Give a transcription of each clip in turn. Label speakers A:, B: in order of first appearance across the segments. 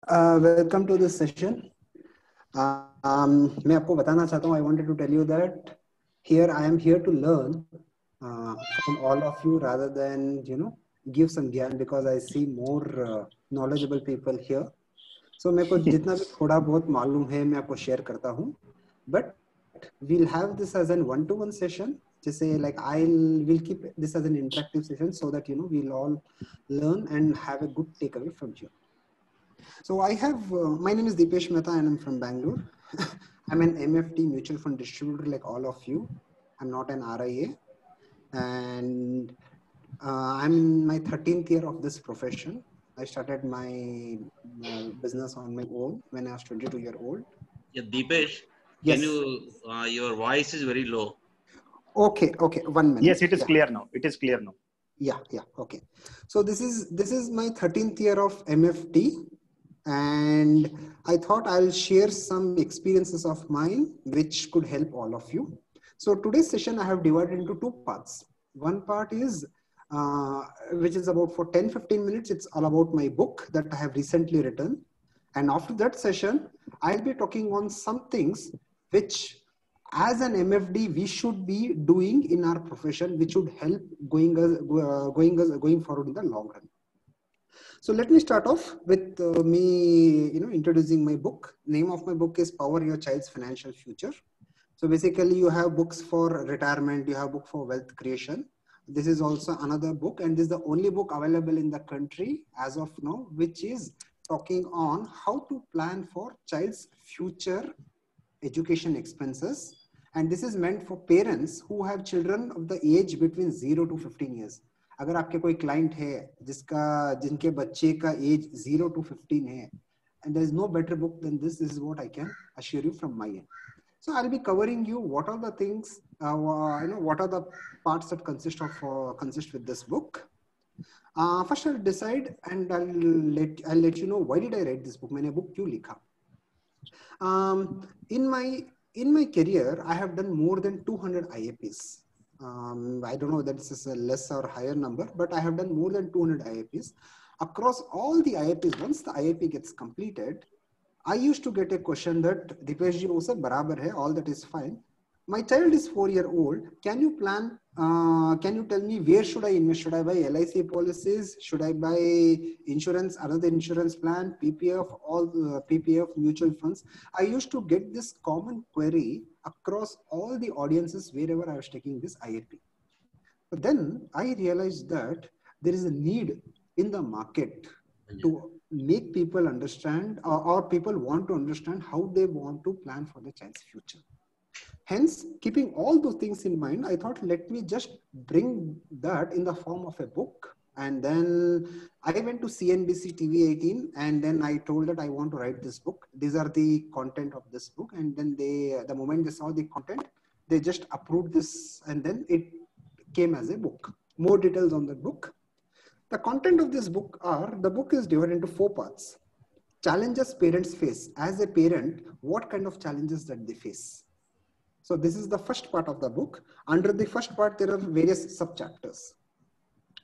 A: Welcome to this session. मैं आपको बताना चाहता हूँ. I wanted to tell you that here I am here to learn from all of you rather than give some ज्ञान, because I see more knowledgeable people here. So मेरे को जितना भी थोड़ा बहुत मालूम है मैं आपको share करता हूँ. But we'll have this as an one-to-one session. Just say like we'll keep this as an interactive session so that we'll all learn and have a good takeaway from here. So I have, my name is Deepesh Mehta and I'm from Bangalore. I'm an MFD mutual fund distributor like all of you. I'm not an RIA. And I'm in my 13th year of this profession. I started my business on my own when I was 22 years old.
B: Yeah, Deepesh,
A: Yes.
B: can you, your voice is very low.
A: Okay, 1 minute.
C: Yes, it is clear now. It is clear now.
A: Yeah, okay. So this is my 13th year of MFD. And I thought I'll share some experiences of mine which could help all of you. So today's session I have divided into two parts. One part is which is about for 10-15 minutes. It's all about my book that I have recently written. And after that session, I'll be talking on some things which as an MFD we should be doing in our profession, which would help going forward in the long run. So let me start off with me, introducing my book. Name of my book is Power Your Child's Financial Future. So basically you have books for retirement, you have book for wealth creation. This is also another book, and this is the only book available in the country as of now, which is talking on how to plan for child's future education expenses. And this is meant for parents who have children of the age between 0 to 15 years. अगर आपके कोई client है जिनके बच्चे का as 0 to 15 है, and there is no better book than this is what I can assure you from my end. So I'll be covering you what are the things, what are the parts that consist with this book. First I'll decide and I'll let you know why did I write this book. मैंने book क्यों लिखा? In my career, I have done more than 200 IAPs. I don't know that this is a less or higher number, but I have done more than 200 IAPs. Across all the IAPs, once the IAP gets completed, I used to get a question that, Deepesh ji, wo sab barabar hai, all that is fine. My child is 4-year-old. Can you tell me where should I invest? Should I buy LIC policies? Should I buy insurance, another insurance plan, PPF, mutual funds? I used to get this common query across all the audiences wherever I was taking this IAP. But then I realized that there is a need in the market to make people understand or people want to understand how they want to plan for their child's future. Hence, keeping all those things in mind, I thought, let me just bring that in the form of a book. And then I went to CNBC TV 18 and then I told that I want to write this book. These are the content of this book. And then the moment they saw the content, they just approved this and then it came as a book. More details on the book. The content of this book the book is divided into 4 parts. Challenges parents face. As a parent, what kind of challenges that they face? So this is the first part of the book. Under the first part, there are various sub-chapters.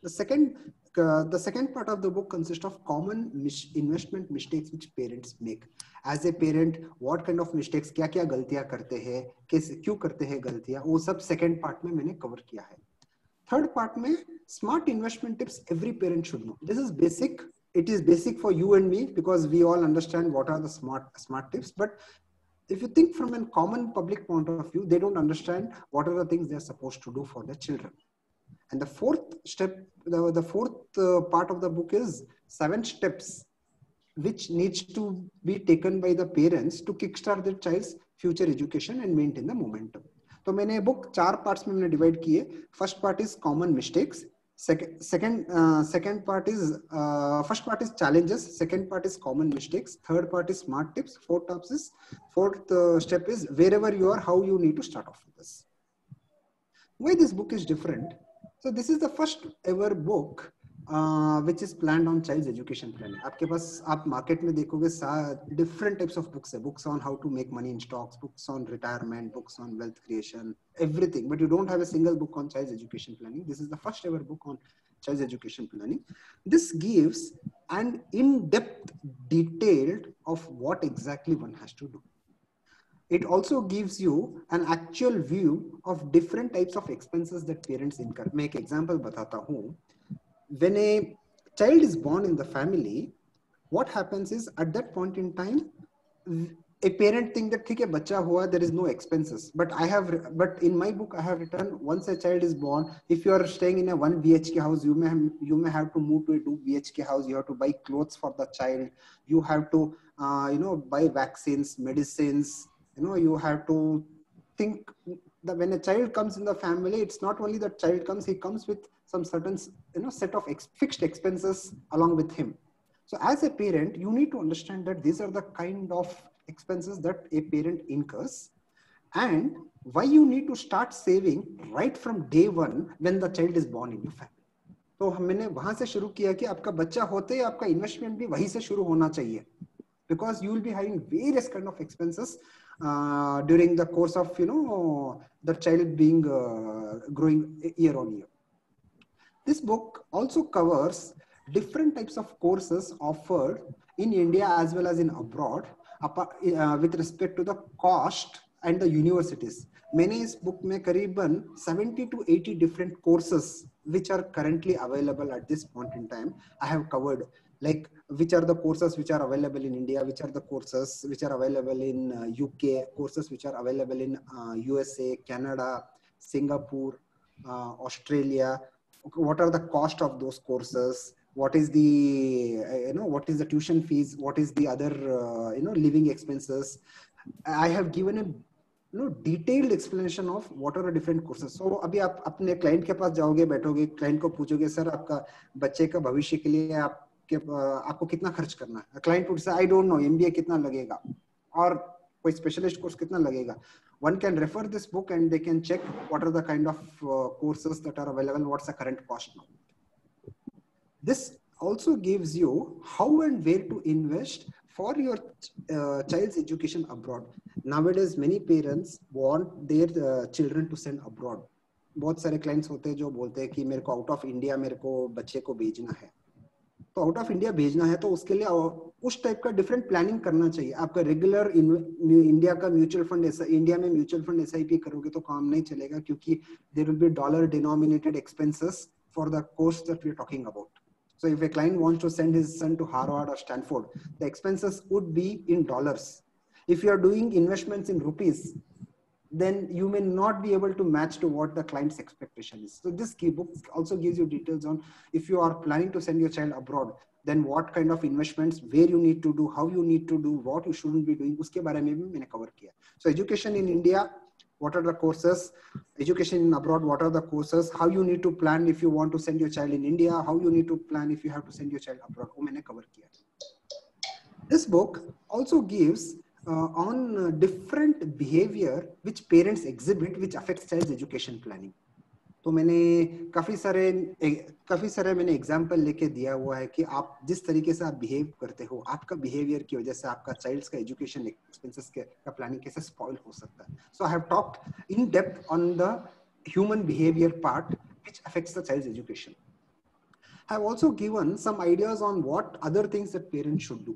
A: The second part of the book consists of common investment mistakes which parents make. As a parent, what kind of mistakes, क्या गलतियां करते हैं, क्यों करते हैं गलतियां, वो सब second part में मैंने cover किया है. Third part में smart investment tips every parent should know. This is basic. It is basic for you and me because we all understand what are the smart tips, but if you think from a common public point of view, they don't understand what are the things they're supposed to do for their children. And the fourth step, the fourth part of the book is 7 steps which needs to be taken by the parents to kickstart their child's future education and maintain the momentum. So मैंने book 4 parts में मैंने divide किए. First part is common mistakes. Second part is first part is challenges. Second part is common mistakes. Third part is smart tips. Fourth step is wherever you are, how you need to start off with this. Why this book is different? So this is the first ever book which is planned on child's education planning. आपके पास आप market में देखोगे different types of books है. Books on how to make money in stocks, books on retirement, books on wealth creation, everything. But you don't have a single book on child's education planning. This is the first ever book on child's education planning. This gives an in-depth detailed of what exactly one has to do. It also gives you an actual view of different types of expenses that parents incur. मैं एक example बताता हूँ. When a child is born in the family, what happens is at that point in time, a parent think that ठीक है बच्चा हुआ, there is no expenses. But in my book I have written, once a child is born, if you are staying in a 1 BHK house, you may have to move to a 2 BHK house. You have to buy clothes for the child. You have to buy vaccines, medicines. You have to think that when a child comes in the family, it's not only that child comes, he comes with some certain set of fixed expenses along with him. So as a parent, you need to understand that these are the kind of expenses that a parent incurs, and why you need to start saving right from day one when the child is born in your family. तो मैंने वहां से शुरू किया कि आपका बच्चा होते ही आपका इन्वेस्टमेंट भी वहीं से शुरू होना चाहिए, because you will be having various kind of expenses during the course of the child being growing year on year. This book also covers different types of courses offered in India as well as in abroad with respect to the cost and the universities. मैंने इस book में करीबन 70 to 80 different courses which are currently available at this point in time. I have covered like which are the courses which are available in India, which are the courses which are available in UK, courses which are available in USA, Canada, Singapore, Australia. What are the cost of those courses? What is the what is the tuition fees? What is the other living expenses? I have given a detailed explanation of what are the different courses. So अभी आप अपने client के पास जाओगे, बैठोगे, client को पूछोगे, sir आपका बच्चे का भविष्य के लिए आपको कितना खर्च करना है? Client would say, I don't know, MBA कितना लगेगा और कोई specialist course कितना लगेगा? One can refer this book and they can check what are the kind of courses that are available, what's the current cost now. This also gives you how and where to invest for your child's education abroad. Nowadays, many parents want their children to send abroad. बहुत सारे clients होते हैं जो बोलते हैं कि मेरे को out of India मेरे को बच्चे को भेजना है. तो आउट ऑफ इंडिया भेजना है तो उसके लिए उस टाइप का डिफरेंट प्लानिंग करना चाहिए. आपका रेगुलर इंडिया का म्यूचुअल फंड इंडिया में म्यूचुअल फंड एसआईपी करोगे तो काम नहीं चलेगा, क्योंकि there will be dollar denominated expenses for the course that we are talking about. So if a client wants to send his son to Harvard or Stanford, the expenses would be in dollars. If you are doing investments in rupees, then you may not be able to match to what the client's expectation is. So this key book also gives you details on if you are planning to send your child abroad, then what kind of investments, where you need to do, how you need to do, what you shouldn't be doing. उसके बारे में भी मैंने cover किया. So education in India, what are the courses? Education in abroad, what are the courses? How you need to plan if you want to send your child in India? How you need to plan if you have to send your child abroad? वो मैंने cover किया. This book also gives on different behavior which parents exhibit which affects child's education planning. तो मैंने काफी सारे मैंने example लेके दिया हुआ है कि आप जिस तरीके से आप बिहेव करते हो, आपका बिहेवियर की वजह से आपका चाइल्ड्स का एजुकेशन एक्सपेंसेस का प्लानिंग कैसे स्पॉइल हो सकता है. So I have talked in depth on the human behaviour part which affects the child's education. I have also given some ideas on what other things that parents should do.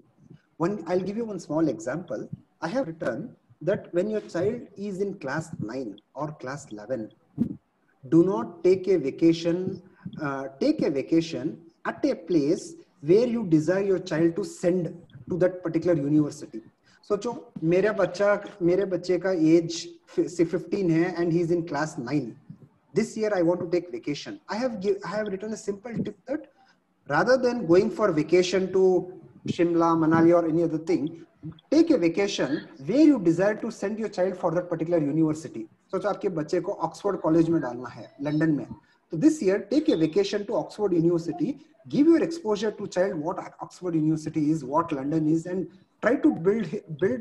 A: I'll give you one small example. I have written that when your child is in class 9 or class 11, do not take a vacation at a place where you desire your child to send to that particular university. सोचो मेरे बच्चे का as 15 है and he is in class 9. This year I want to take vacation. I have written a simple tip that rather than going for vacation to Shimla, Manali or any other thing, take a vacation where you desire to send your child for that particular university. सोचो आपके बच्चे को Oxford college में डालना है London में, तो this year take a vacation to Oxford University, give your exposure to child what Oxford University is, what London is, and try to build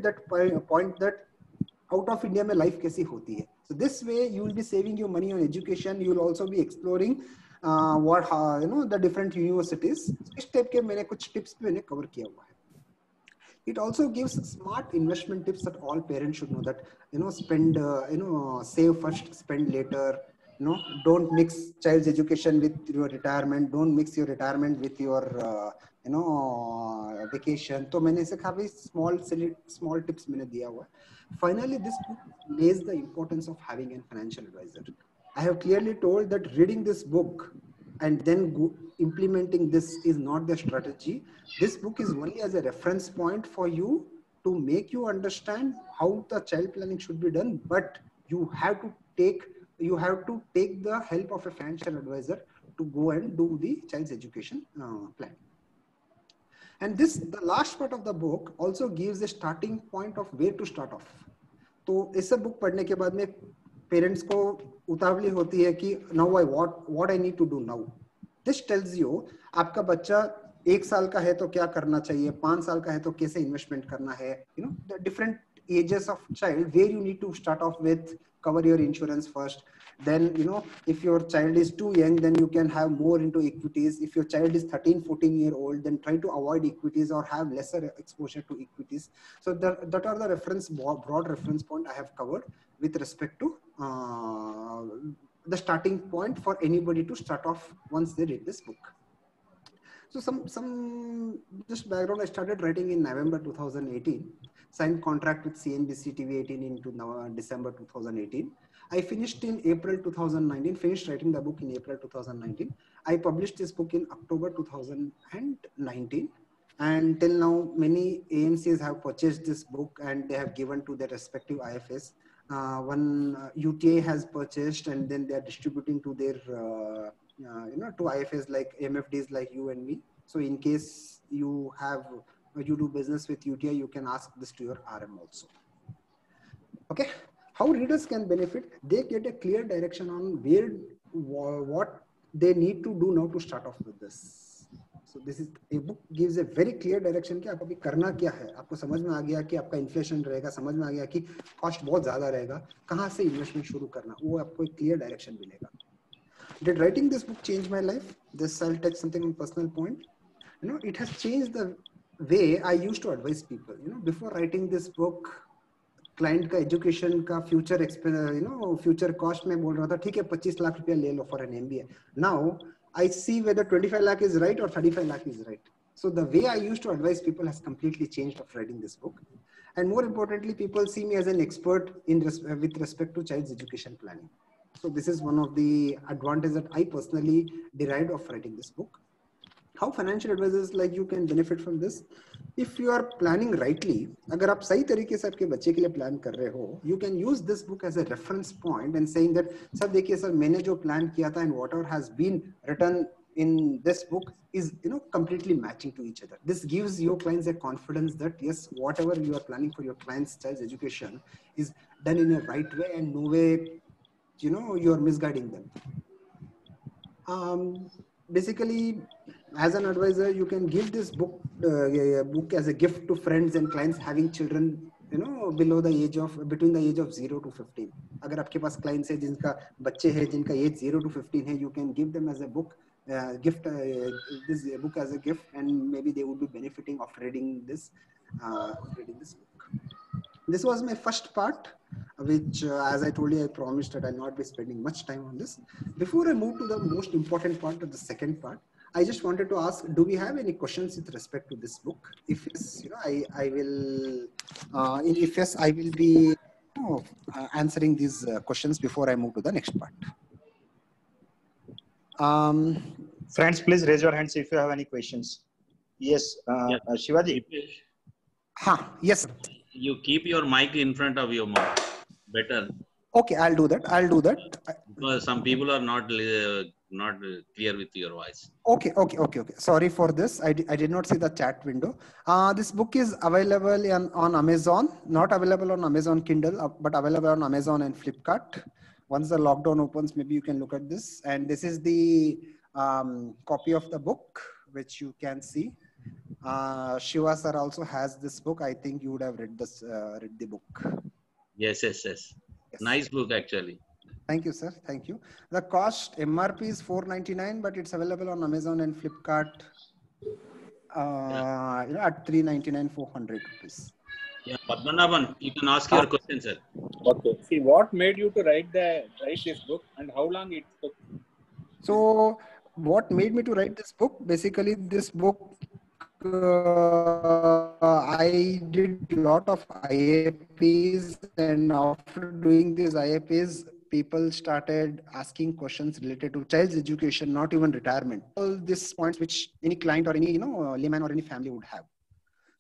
A: that point that out of India में life कैसी होती है. So this way you will be saving your money on education. You will also be exploring the different universities. इस type के मैंने कुछ tips मैंने cover किया हुआ है. It also gives smart investment tips that all parents should know, that spend save first, spend later, don't mix child's education with your retirement, don't mix your retirement with your vacation. तो मैंने इसे काफी small tips मैंने दिया हुआ. Finally, this book lays the importance of having a financial advisor. I have clearly told that reading this book and then implementing this is not the strategy. This book is only as a reference point for you to make you understand how the child planning should be done, but you have to take the help of a financial advisor to go and do the child's education plan. And the last part of the book also gives a starting point of where to start off. तो इस book पढ़ने के बाद में parents को उतावली होती है कि now what I need to do now. This tells you आपका बच्चा 1 साल का है तो क्या करना चाहिए, 5 साल का है तो कैसे इन्वेस्टमेंट करना है, the different ages of child where you need to start off with. Cover your insurance first, then if your child is too young, then you can have more into equities. If your child is 13-14 year old, then try to avoid equities or have lesser exposure to equities. So that are the broad reference point I have covered with respect to the starting point for anybody to start off once they read this book. So some just background, I started writing in November 2018, signed contract with CNBC TV 18 in December 2018. I finished in April 2019, finished writing the book in April 2019. I published this book in October 2019. And till now, many AMCs have purchased this book and they have given to their respective IFS. One UTA has purchased and then they are distributing to their to IFAs like MFDs like you and me. So in case you do business with UTI, you can ask this to your RM also. Okay, how readers can benefit? They get a clear direction on what they need to do now to start off with this. So this is a book gives a very clear direction कि आपको अभी करना क्या है. आपको समझ में आ गया कि आपका इन्फ्लेशन रहेगा, समझ में आ गया कि कॉस्ट बहुत ज्यादा रहेगा, कहाँ से इन्वेस्टमेंट शुरू करना, वो आपको एक क्लियर डायरेक्शन मिलेगा. Did writing this book change my life? This I'll touch something on personal point. It has changed the way I used to advise people. Before writing this book, client का education का future future cost में बोल रहा था, ठीक है 25 लाख रुपया ले लो for an MBA. Now I see whether 25 lakh is right or 35 lakh is right. So the way I used to advise people has completely changed after writing this book. And more importantly, people see me as an expert with respect to child's education planning. So this is one of the advantages that I personally derived of writing this book. How financial advisors like you can benefit from this? If you are planning rightly, अगर आप सही तरीके से आपके बच्चे के लिए plan कर रहे हो, you can use this book as a reference point and saying that, sir देखिए सर मैंने जो plan किया था and whatever has been written in this book is completely matching to each other. This gives your clients a confidence that yes, whatever you are planning for your client's child's education is done in a right way and no way you are misguiding them. Basically, as an advisor, you can give this book as a gift to friends and clients having children between the age of 0 to 15. अगर आपके पास clients है जिनका बच्चे हैं जिनका age 0 to 15 है, you can give them as a book this book as a gift, and maybe they would be benefiting of reading this book. This was my first part, which as I told you, I promised that I'll not be spending much time on this. Before I move to the most important part of the second part, I just wanted to ask, do we have any questions with respect to this book? If yes, I will. If yes, I will be answering these questions before I move to the next part.
C: Friends, please raise your hands if you have any questions. Yes, Shivaji.
A: Yes.
B: You keep your mic in front of your mouth. Better.
A: Okay, I'll do that.
B: Because some people are not clear with your voice.
A: Okay. Sorry for this. I did not see the chat window. This book is available on Amazon, not available on Amazon Kindle, but available on Amazon and Flipkart. Once the lockdown opens, maybe you can look at this. And this is the copy of the book, which you can see. Shiva sir also has this book. I think you would have read the book.
B: Yes. Nice book actually.
A: Thank you, sir. Thank you. The cost MRP is $499, but it's available on Amazon and Flipkart at $399, 400 rupees.
B: Yeah, Padmanabhan, you can ask your question, sir.
D: Okay. See, what made you to write this book, and how long it took?
A: So what made me to write this book? Basically, this book, I did a lot of IAPs, and after doing these IAPs, people started asking questions related to child's education, not even retirement. All these points which any client or any layman or any family would have.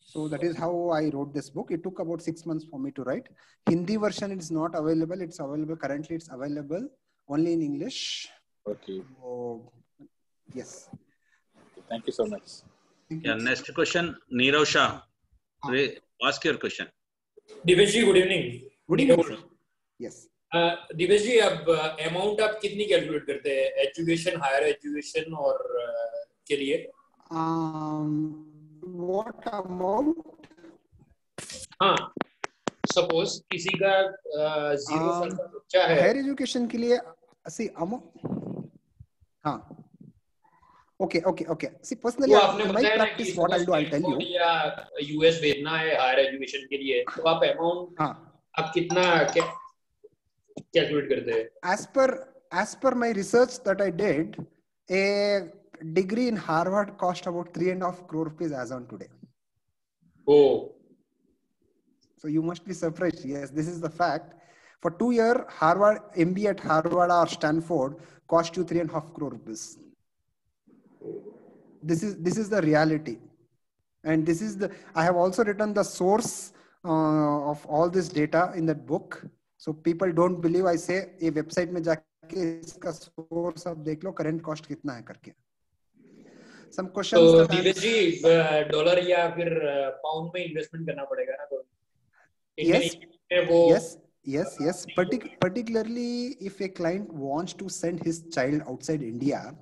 A: So that is how I wrote this book. It took about 6 months for me to write. Hindi version is not available. It's available currently. It's available only in English.
D: Okay.
A: So, yes.
D: Thank you so much.
B: Yeah, next question, Nirav Shah. Ask your question.
E: Divesh ji, good evening.
A: Good evening, sir. Yes.
E: Divesh ji, अब amount आप कितनी calculate करते हैं education, higher education और के लिए?
A: What amount?
E: हाँ, suppose किसी का 0 साल का बच्चा है.
A: हायर एजुकेशन के लिए see हाँ. Okay. See, personally,
E: तो आपने
A: my
E: बताया ना
A: practice,
E: कि
A: what I'll do, I'll tell you.
E: या यूएस भेजना है हायर एजुकेशन के लिए, तो आप अमाउंट आप कितना कैलकुलेट करते हैं?
A: As per my research that I did, a degree in Harvard cost about 3.5 crore rupees as on today.
E: Oh.
A: So you must be surprised. Yes, this is the fact. For 2 years, Harvard MBA at Harvard or Stanford cost you 3.5 crore rupees. This is the reality, and this is the. I have also written the source of all this data in that book. So people don't believe I say a website में जाके इसका source आप देख लो current cost कितना है करके. Some questions.
E: तो दिवेश जी dollar या फिर पाउंड में इन्वेस्टमेंट करना पड़ेगा ना तो.
A: Yes. Particularly if a client wants to send his child outside India,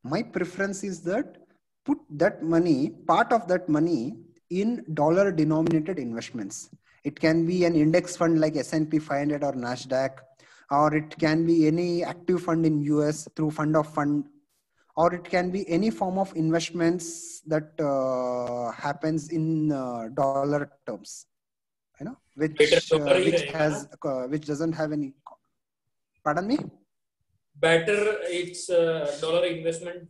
A: my preference is that put that money, part of that money, in dollar denominated investments. It can be an index fund like S&P 500 or NASDAQ, or it can be any active fund in US through fund of fund, or it can be any form of investments that happens in dollar terms, which doesn't have any. Pardon me?
E: Better it's dollar investment.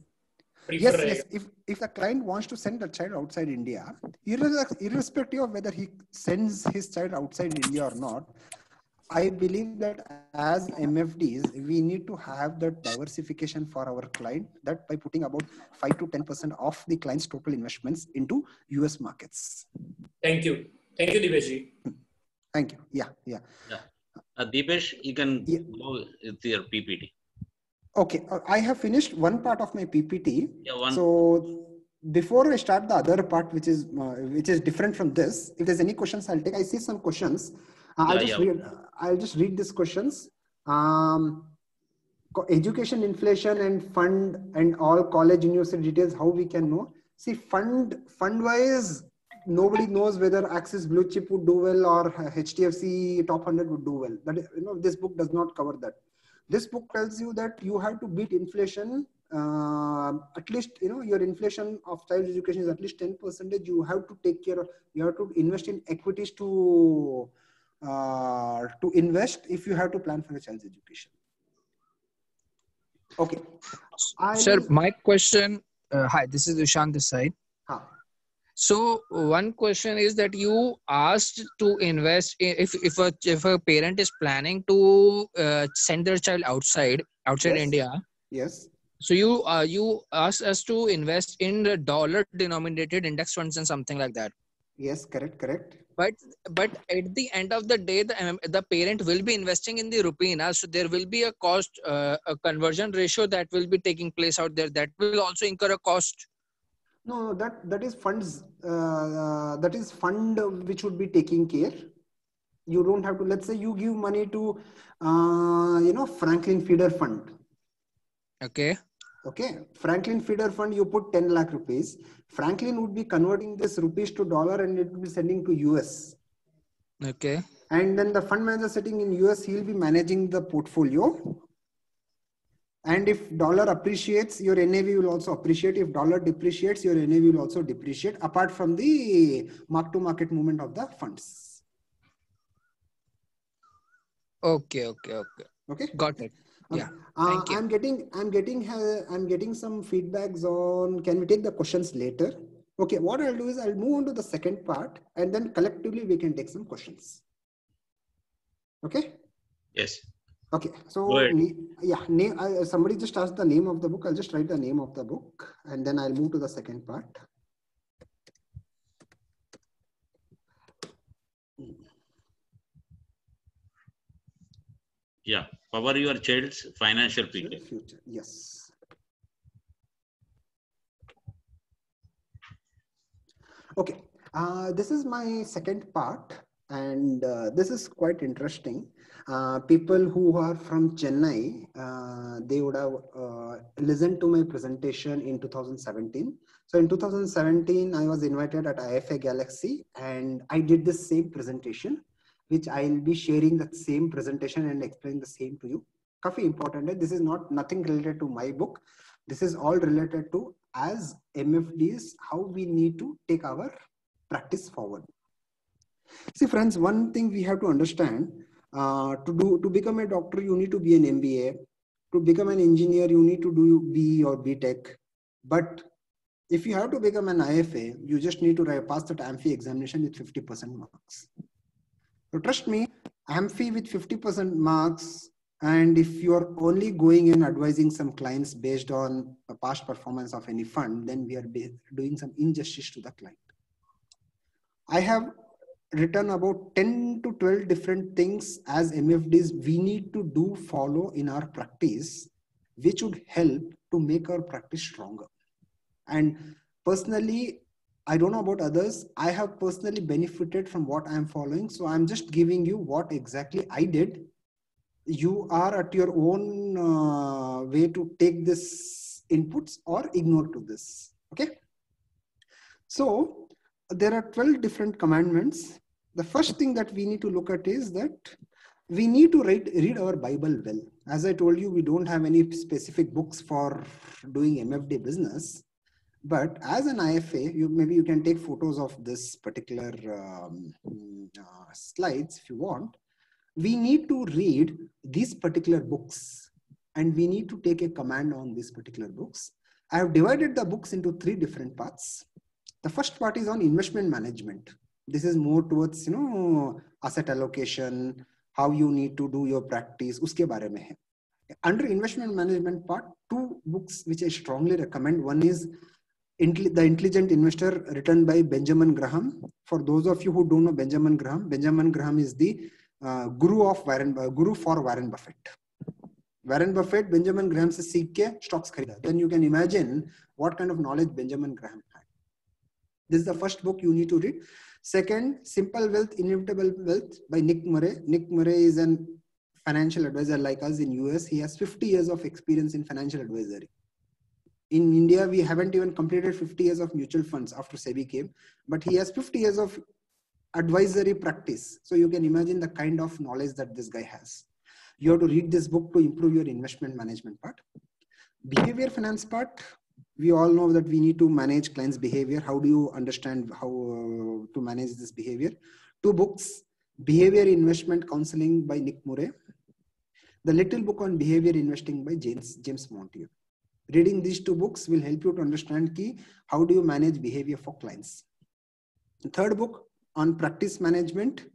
A: Yes. If the client wants to send the child outside India, irrespective of whether he sends his child outside India or not, I believe that as MFDs, we need to have that diversification for our client, that by putting about 5 to 10% of the client's total investments into US markets.
E: Thank you, Divesh.
A: Thank you. Yeah.
B: Dipesh, you can go with your PPT.
A: Okay, I have finished one part of my PPT.
B: Yeah,
A: So before I start the other part, which is different from this, if there's any questions, I'll take. I see some questions. I'll just read these questions. Education, inflation, and fund, and all college, university details. How we can know? See, fund wise, nobody knows whether Axis Blue Chip would do well or HDFC Top 100 would do well. That this book does not cover that. This book tells you that you have to beat inflation. At least your inflation of child education is at least 10%. You have to take care of. You have to invest in equities to invest if you have to plan for your child's education. Okay.
F: Sir, my question. Hi, this is Dushan this side. So one question is that you asked to invest if a parent is planning to send their child outside
A: Yes.
F: India.
A: Yes.
F: So you asked us to invest in the dollar denominated index funds and something like that.
A: Yes, correct.
F: But at the end of the day, the parent will be investing in the rupee now, so there will be a cost, a conversion ratio that will be taking place out there. That will also incur a cost.
A: No, that is funds. That is fund which would be taking care. You don't have to. Let's say you give money to, Franklin Feeder Fund.
F: Okay.
A: Franklin Feeder Fund. You put 10 lakh rupees. Franklin would be converting this rupees to dollar and it will be sending to US.
F: Okay.
A: And then the fund manager sitting in US, he will be managing the portfolio. And if dollar appreciates, your NAV will also appreciate. If dollar depreciates, your NAV will also depreciate, apart from the mark-to-market movement of the funds.
F: Okay. Got it.
A: Okay.
F: Yeah. Thank you.
A: I'm getting some feedbacks on. Can we take the questions later? Okay. What I'll do is I'll move on to the second part, and then collectively we can take some questions. Okay.
B: Yes.
A: Okay, so yeah, somebody just asked the name of the book. I'll just write the name of the book, and then I'll move to the second part.
B: Yeah, Power Your Child's Financial Future.
A: Yes. Okay, this is my second part, and this is quite interesting. People who are from Chennai, they would have listened to my presentation in 2017. So in 2017, I was invited at IFA Galaxy, and I did the same presentation, which I'll be sharing that same presentation and explain the same to you. Kafi important. This is nothing related to my book. This is all related to, as MFDs, how we need to take our practice forward. See, friends, one thing we have to understand. To become a doctor, you need to be an MBA. To become an engineer, you need to do BE or BTech. But if you have to become an IFA, you just need to pass that AMFI examination with 50% marks. So trust me, AMFI with 50% marks, and if you are only going and advising some clients based on the past performance of any fund, then we are doing some injustice to the client. I have written about 10 to 12 different things as MFDs we need to follow in our practice, which would help to make our practice stronger. And personally, I don't know about others, I have personally benefited from what I'm following. So I'm just giving you what exactly I did. You are at your own way to take this inputs or ignore to this. Okay. So there are 12 different commandments. The first thing that we need to look at is that we need to read our Bible well. As I told you, we don't have any specific books for doing MFD business. But as an IFA, maybe you can take photos of this particular slides if you want. We need to read these particular books, and we need to take a command on these particular books. I have divided the books into 3 different parts. The first part is on investment management. This is more towards, asset allocation, how you need to do your practice. Uske bare mein hai. Under investment management part, 2 books which I strongly recommend. One is The Intelligent Investor, written by Benjamin Graham. For those of you who don't know Benjamin Graham is the guru for Warren Buffett. Warren Buffett, Benjamin Graham se seek ke stocks kharida. Then you can imagine what kind of knowledge Benjamin Graham had. This is the first book you need to read. Second, Simple Wealth, Inevitable Wealth by Nick Murray. Nick Murray is a financial advisor like us in US. He has 50 years of experience in financial advisory. In India, we haven't even completed 50 years of mutual funds after SEBI came, but he has 50 years of advisory practice. So you can imagine the kind of knowledge that this guy has. You have to read this book to improve your investment management part. Behavior finance part, we all know that we need to manage clients' behavior. How do you understand how to manage this behavior? 2 books, Behavior Investment Counseling by Nick Murray. The Little Book on Behavior Investing by James Montiel. Reading these 2 books will help you to understand how do you manage behavior for clients. The third book on practice management.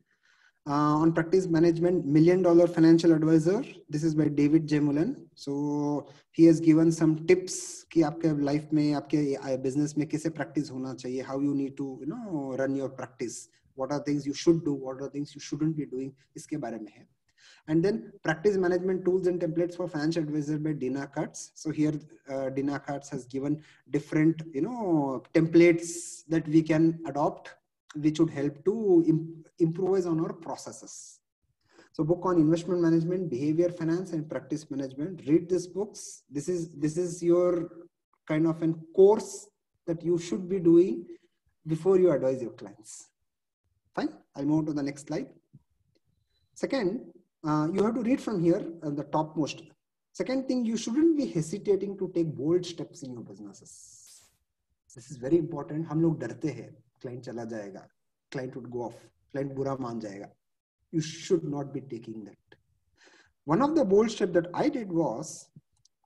A: $1 Million Financial Advisor. This is by David J. Mullen. So he has given some tips कि आपके life में, आपके business में कैसे practice होना चाहिए, how you need to run your practice, what are things you should do, what are things you shouldn't be doing, इसके बारे में है. And then Practice Management Tools and Templates for Financial Advisor by Dina Katz. So here Dina Katz has given different templates that we can adopt, which would help to improvise on our processes. So book on investment management, behavior finance, and practice management. Read these books. This is your kind of a course that you should be doing before you advise your clients. Fine. I'll move to the next slide. Second, you have to read from here the topmost. Second thing, you shouldn't be hesitating to take bold steps in your businesses. This is very important. हम लोग डरते हैं, client चला जाएगा, client would go off, client बुरा मान जाएगा. You should not be taking that. One of the bold steps that I did was,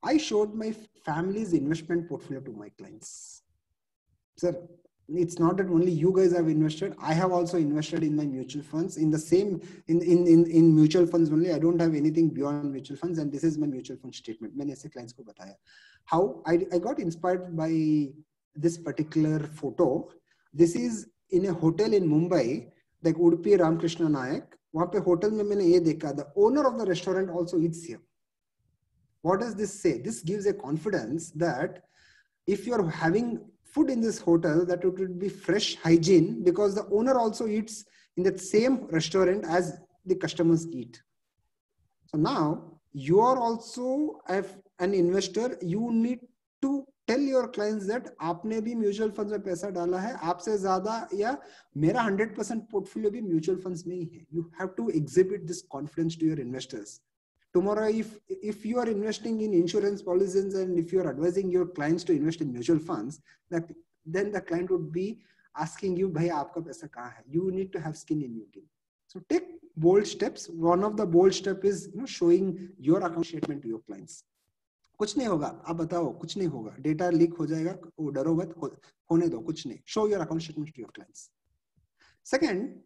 A: I showed my family's investment portfolio to my clients. Sir, it's not that only you guys have invested. I have also invested in my mutual funds in the same, in mutual funds only. I don't have anything beyond mutual funds. And this is my mutual fund statement. मैंने ऐसे clients को बताया. How I got inspired by this particular photo. This is in a hotel in Mumbai, like Udupi Ramakrishna Nayak. वहाँ पे hotel में मैंने ये देखा. The owner of the restaurant also eats here. What does this say? This gives a confidence that if you're having food in this hotel, that it would be fresh hygiene, because the owner also eats in that same restaurant as the customers eat. So now you are also an investor. You need to tell your clients that आपने भी mutual funds में पैसा डाला है, आपसे ज़्यादा या मेरा 100% portfolio भी mutual funds में ही है. You have to exhibit this confidence to your investors. Tomorrow, if you are investing in insurance policies and if you are advising your clients to invest in mutual funds, then the client would be asking you, "Bhai, aapka paisa kahan hai?" You need to have skin in your game. So take bold steps. One of the bold steps is showing your account statement to your clients. कुछ नहीं होगा, आप बताओ, कुछ नहीं होगा. Data leak हो जाएगा, वो डरो मत, होने दो, कुछ नहीं. Show your account statement to your clients. Second,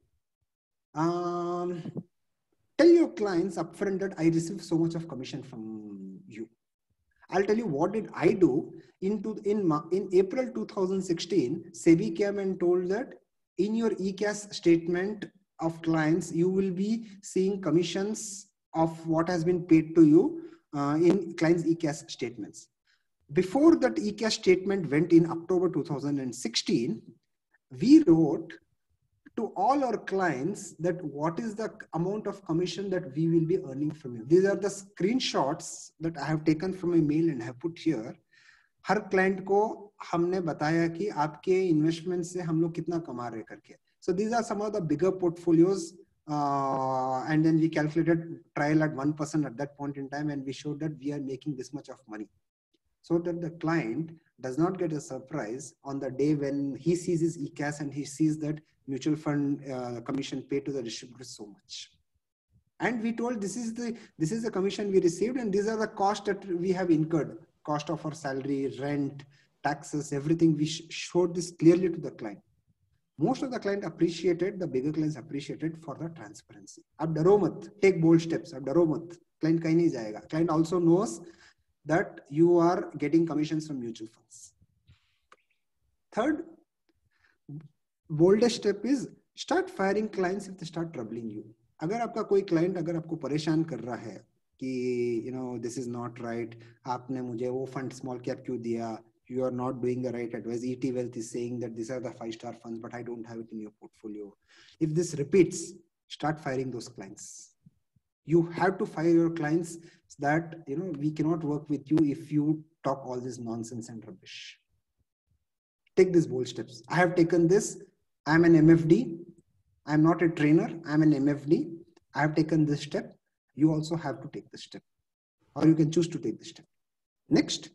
A: tell your clients upfront that I receive so much of commission from you. I'll tell you what did I do. In April 2016, SEBI came and told that in your ECAS statement of clients, you will be seeing commissions of what has been paid to you in clients' ECAS statements. Before that ECAS statement went in October 2016, we wrote to all our clients that what is the amount of commission that we will be earning from you. These are the screenshots that I have taken from my mail and have put here. Her client को हमने बताया कि आपके investment से हम लोग कितना कमा रहे करके. So these are some of the bigger portfolios, and then we calculated trial at 1% at that point in time, and we showed that we are making this much of money, so that the client does not get a surprise on the day when he sees his ECAS and he sees that mutual fund commission paid to the distributor so much. And we told this is the commission we received, and these are the costs that we have incurred, cost of our salary, rent, taxes, everything. We showed this clearly to the client. Most of the client appreciated, the bigger clients appreciated for the transparency. Ab daro mat, take bold steps. Ab daro mat, client kahin nahi jayega. Client also knows that you are getting commissions from mutual funds. Third, boldest step is start firing clients if they start troubling you. अगर आपका कोई client अगर आपको परेशान कर रहा है कि this is not right, आपने मुझे वो fund small cap क्यों दिया, you are not doing the right advice. ET Wealth is saying that these are the 5-star funds, but I don't have it in your portfolio. If this repeats, start firing those clients. You have to fire your clients that we cannot work with you if you talk all this nonsense and rubbish. Take these bold steps. I have taken this. I'm an MFD. I'm not a trainer. I'm an MFD. I have taken this step. You also have to take this step, or you can choose to take this step. Next,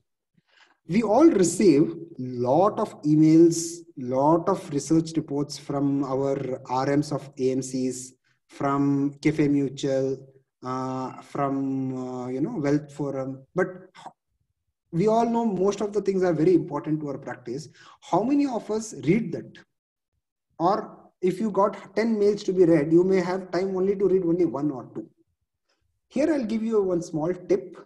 A: we all receive lot of emails, lot of research reports from our RMs of AMCs, from Cafe Mutual, from Wealth Forum. But we all know most of the things are very important to our practice. How many of us read that? Or if you got 10 mails to be read, you may have time only to read only 1 or 2. Here I'll give you one small tip,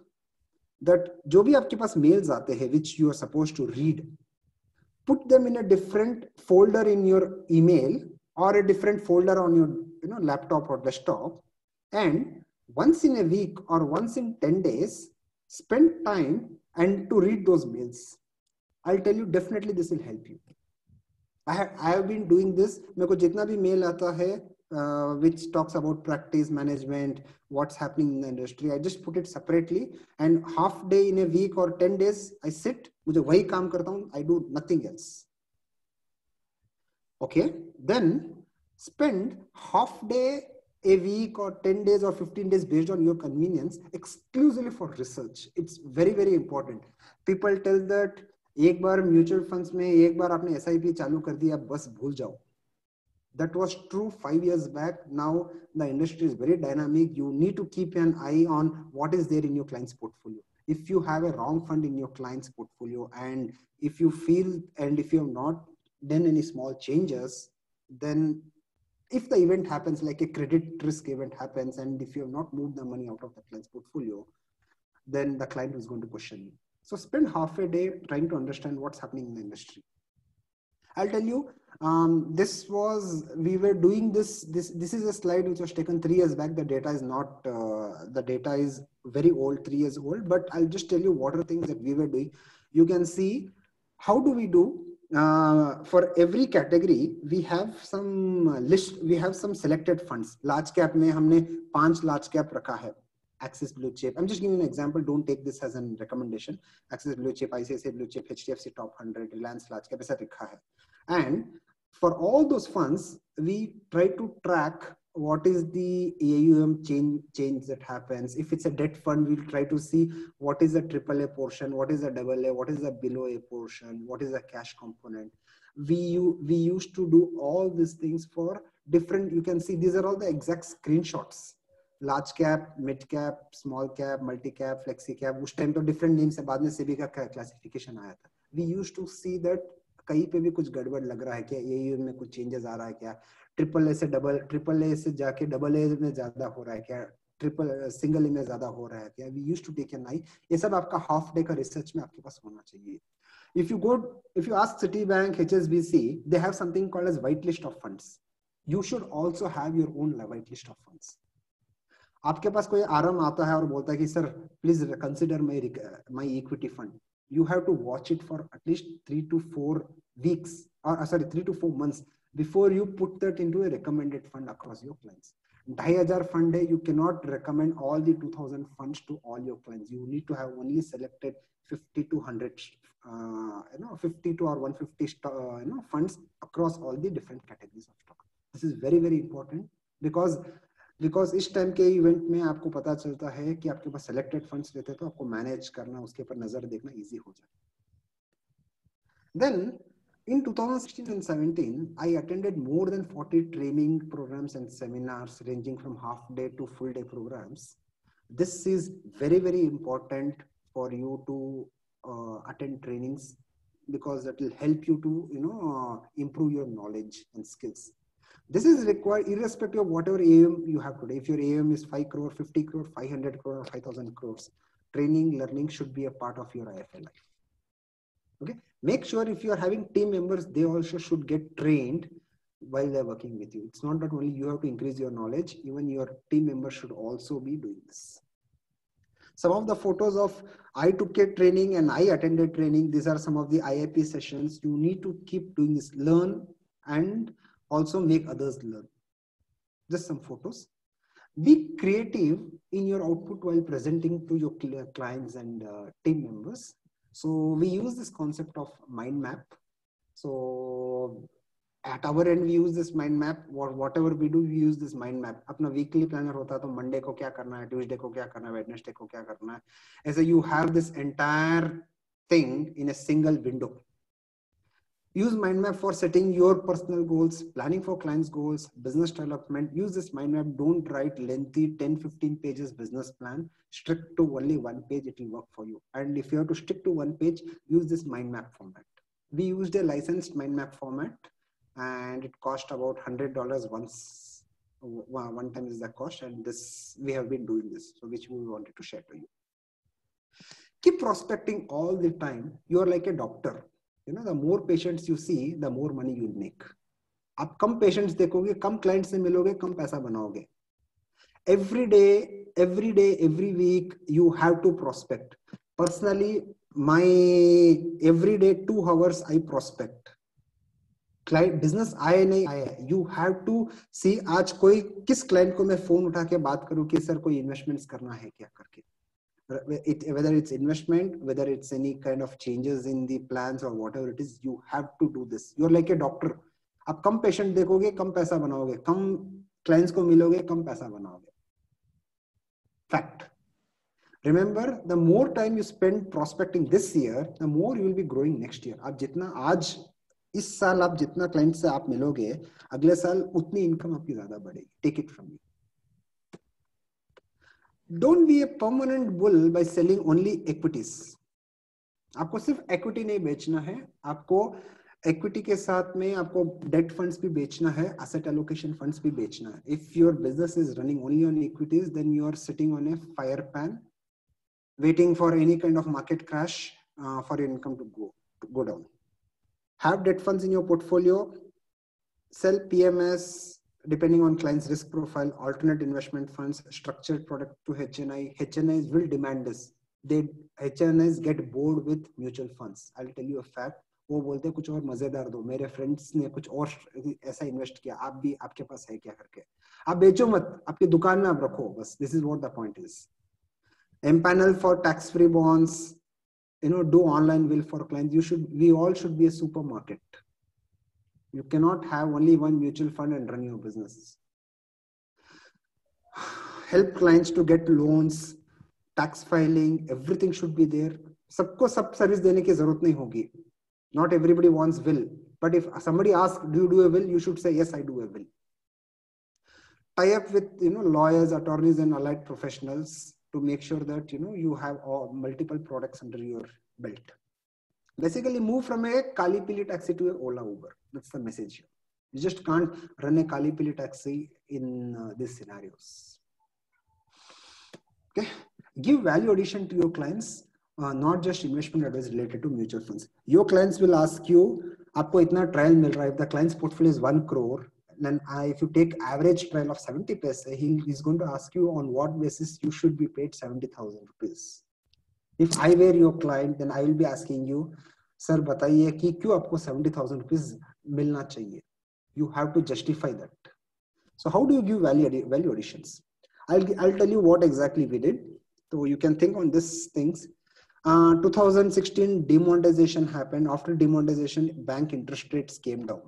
A: that जो भी आपके पास mails आते हैं which you are supposed to read, put them in a different folder in your email or a different folder on your laptop or desktop, and once in a week or once in 10 days, spend time and to read those mails. I'll tell you, definitely this will help you. I have been doing this. मेरे को जितना भी mail आता है which talks about practice management, what's happening in the industry, I just put it separately, and half day in a week or 10 days I sit, मुझे वही काम करता हूँ, I do nothing else. Okay, then spend half day a week or 10 days or 15 days based on your convenience, exclusively for research. It's very, very important. People tell that एक बार mutual funds में एक बार आपने SIP चालू कर दिया बस भूल जाओ. That was true 5 years back. Now the industry is very dynamic. You need to keep an eye on what is there in your client's portfolio. If you have a wrong fund in your client's portfolio, and if you feel, and if you have not done any small changes, then if the event happens, like a credit risk event happens, and if you have not moved the money out of the client's portfolio, then the client is going to question you. So spend half a day trying to understand what's happening in the industry. I'll tell you, we were doing this is a slide which was taken 3 years back. The data is not, the data is very old, 3 years old, but I'll just tell you what are things that we were doing. You can see, how do we do? For every category, we have some list, we have some selected funds. Large cap mein humne 5 large cap rakha hai. Axis Blue Chip. I'm just giving an example. Don't take this as a recommendation. Axis Blue Chip, ICICI Blue Chip, HDFC Top 100, Reliance Large Cap, aisa likha hai. And for all those funds, we try to track what is the AUM change that happens. If it's a debt fund, we'll try to see what is the AAA portion, what is the AA, what is the below A portion, what is the cash component. We used to do all these things for different, you can see these are all the exact screenshots. Large cap, mid cap, small cap, multi cap, flexi cap. उस time तो different names से बाद में सेबी का classification आया था. We used to see that कहीं पे भी कुछ गड़बड़ लग रहा है क्या, AUM में कुछ changes आ रहा है क्या, AAA से जाके AA में ज्यादा हो रहा है क्या, single A में ज्यादा हो रहा है क्या. We used to take an eye. ये सब आपका half day का research में आपके पास होना चाहिए. If you ask Citibank, HSBC, they have something called as whitelist of funds. You should also have your own whitelist of funds. आपके पास कोई आराम आता है और बोलता है कि sir please consider my equity fund, you have to watch it for at least 3 to 4 weeks, or 3 to 4 months before you put that into a recommended fund across your clients. 2,500 fund hai, you cannot recommend all the 2,000 funds to all your clients. You need to have only selected 50 to 100 50 to or 150 funds across all the different categories of stock. This is very, very important because इस time के event में आपको पता चलता है कि आपके पास selected funds रहते हैं तो आपको मैनेज करना, उसके ऊपर नजर देखना इजी हो जाए. Then in 2016 and 17, I attended more than 40 training programs and seminars ranging from half day to full day programs. This is very, very important for you to attend trainings because that will help you to improve your knowledge and skills. This is required irrespective of whatever AUM you have today. If your AUM is 5 crore, 50 crore, 500 crore, or 5,000 crores, training, learning should be a part of your IFA life. Okay. Make sure if you are having team members, they also should get trained while they're working with you. It's not that only you have to increase your knowledge, even your team members should also be doing this. Some of the photos of I took a training and I attended training. These are some of the IIP sessions. You need to keep doing this, learn and also make others learn. Just some photos. Be creative in your output while presenting to your clients and team members. So we use this concept of mind map. So at our end, we use this mind map. Whatever we do, we use this mind map. अपना weekly planner होता है तो Monday को क्या करना है, Tuesday को क्या करना है, Wednesday को क्या करना है. As you have this entire thing in a single window. Use mind map for setting your personal goals, planning for clients' goals, business development. Use this mind map. Don't write lengthy 10-15 pages business plan. Stick to only one page, it will work for you. And if you have to stick to one page, use this mind map format. We used a licensed mind map format and it cost about $100 one time is the cost, and this we have been doing this, so which we wanted to share to you. Keep prospecting all the time. You are like a doctor. The more patients you see, the more money you will make. आप कम patients देखोगे, कम clients से मिलोगे, कम पैसा बनाओगे. Every day, every week, you have to prospect. Personally, my every day 2 hours I prospect. Client business आए नहीं आए. You have to see आज कोई किस client को मैं phone उठा के बात करूँ कि सर कोई investments करना है क्या करके. Whether it's investment, whether it's any kind of changes in the plans or whatever it is, you have to do this. You're like a doctor. आप कम patient देखोगे, कम पैसा बनाओगे, कम क्लाइंट्स को मिलोगे कम पैसा बनाओगे। Fact. Remember, the more time you spend prospecting this year, the more you will be growing next year. आप जितना आज इस साल आप जितना क्लाइंट से आप मिलोगे, अगले साल उतनी इनकम आपकी ज्यादा बढ़ेगी। Take it from me. Don't be a permanent bull by selling only equities. आपको सिर्फ equity नहीं बेचना है, आपको equity के साथ में आपको debt funds भी बेचना है, asset allocation funds भी बेचना है। If your business is running only on equities, then you are sitting on a fire pan, waiting for any kind of market crash for your income to go down. Have debt funds in your portfolio. Sell PMS depending on client's risk profile, alternate investment funds, structured product to HNI. HNIs will demand this. HNIs get bored with mutual funds. I'll tell you a fact. वो बोलते हैं कुछ और मजेदार दो, मेरे friends ने कुछ और ऐसा इन्वेस्ट किया, आप भी आपके पास है क्या करके। आप बेचो मत, आपकी दुकान में आप रखो बस। This is what the point is. Empanel for tax-free bonds, do online will for clients. We all should be a supermarket. You cannot have only one mutual fund and run your business. Help clients to get loans, tax filing, everything should be there. सबको सब service देने की जरूरत नहीं होगी. Not everybody wants will, but if somebody asks, do you do a will? You should say, yes, I do a will. Tie up with lawyers, attorneys, and allied professionals to make sure that you have multiple products under your belt. Basically, move from a Kali Pili taxi to a Ola Uber. That's the message here. You just can't run a Kali Pili taxi in these scenarios. Okay, give value addition to your clients, not just investment advice related to mutual funds. Your clients will ask you, "Aapko itna trial mil raha hai." If the client's portfolio is 1 crore. Then if you take average trial of 70 paise, he's going to ask you on what basis you should be paid 70,000 rupees. If I were your client, then I will be asking you, sir, बताइए कि क्यों आपको 70,000 rupees मिलना चाहिए? You have to justify that. So how do you give value additions? I'll tell you what exactly we did. So you can think on these things. 2016 demonetization happened. After demonetization, bank interest rates came down.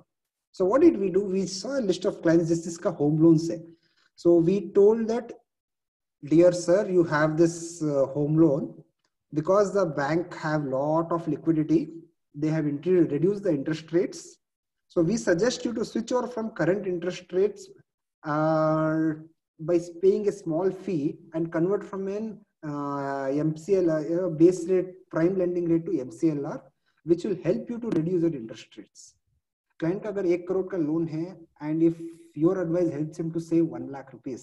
A: So what did we do? We saw a list of clients. This is ka home loans hai. So we told that, dear sir, you have this home loan because the bank have lot of liquidity. They have reduced the interest rates. So we suggest you to switch over from current interest rates by paying a small fee and convert from an MCLR base rate, prime lending rate to MCLR, which will help you to reduce your interest rates. Client का अगर 1 crore का loan है and if your advice helps him to save 1 lakh rupees,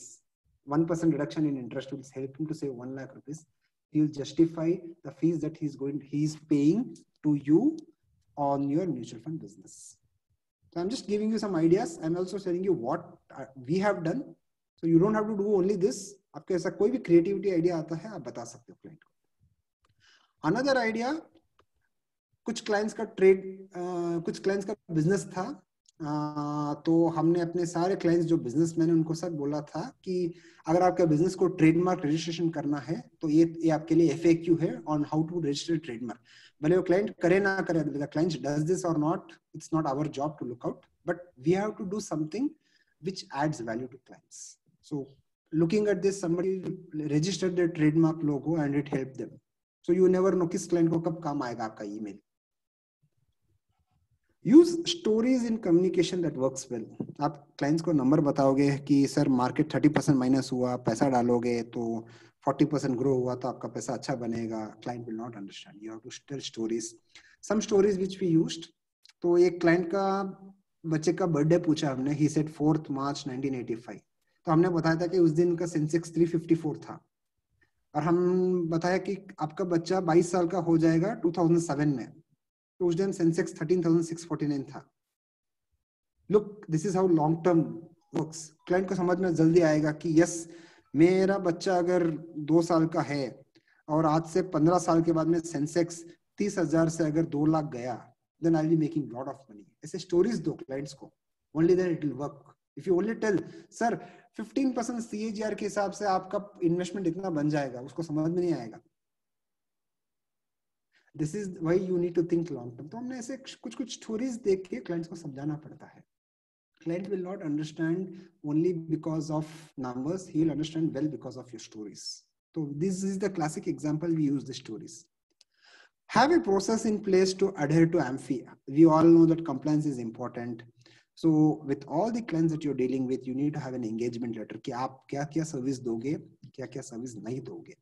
A: 1% reduction in interest will help him to save 1 lakh rupees. He will justify the fees that he's paying to you on your mutual fund business. So I'm just giving you some ideas. I'm also telling you what we have done. So you don't have to do only this. आपके ऐसा कोई भी creativity idea आता है, आप बता सकते हो client को. Another idea. कुछ क्लाइंट्स का बिजनेस था, तो हमने अपने सारे क्लाइंट्स जो बिजनेसमैन हैं उनको सब बोला था कि अगर आपके बिजनेस को ट्रेडमार्क रजिस्ट्रेशन करना है तो ये आपके लिए FAQ है on how to register trademark. भले वो क्लाइंट करे ना करे, द क्लाइंट डज दिस और not, it's not our job to look out, but we have to do something which adds value to clients. So looking at this, somebody registered their trademark logo and it helped them. So you never know किस client को कब काम आएगा आपका email. Use stories in communication that works well. आप clients को number बताओगे कि सर मार्केट 30% माइनस हुआ, पैसा डालोगे तो 40% ग्रो हुआ तो आपका पैसा अच्छा बनेगा. Client will not understand. You have to tell stories. Some stories which we used. तो एक client का बच्चे का बर्थडे पूछा हमने. He said 4th March 1985. तो हमने बताया था कि उस दिन का सेंसेक्स 354 था और हम बताया कि आपका बच्चा 22 साल का हो जाएगा 2007 में. तो उस दिन सेंसेक्स 13,649 था. Look, this is how long term works. Client को समझ में जल्दी आएगा कि यस, मेरा बच्चा अगर 2 साल का है और आज से 15 साल के बाद में सेंसेक्स 30,000 से अगर 2 लाख गया, then I will be making lot of money. ऐसे स्टोरीज दो क्लाइंट्स को, only then it will work. If you only tell sir 15% CAGR के हिसाब से आपका इन्वेस्टमेंट इतना बन जाएगा, उसको समझ में नहीं आएगा. This is why you need to think long term. तो हमने ऐसे कुछ स्टोरीज देख के क्लाइंट्स को समझाना पड़ता है. Client will not understand only because of numbers. He will understand well because of your stories. So this is the classic example. We use the stories. Have a process in place to adhere to AMFI. We all know that compliance is important. So with all the clients that you're dealing with, you need to have an engagement letter. कि आप क्या service दोगे, क्या service नहीं दोगे.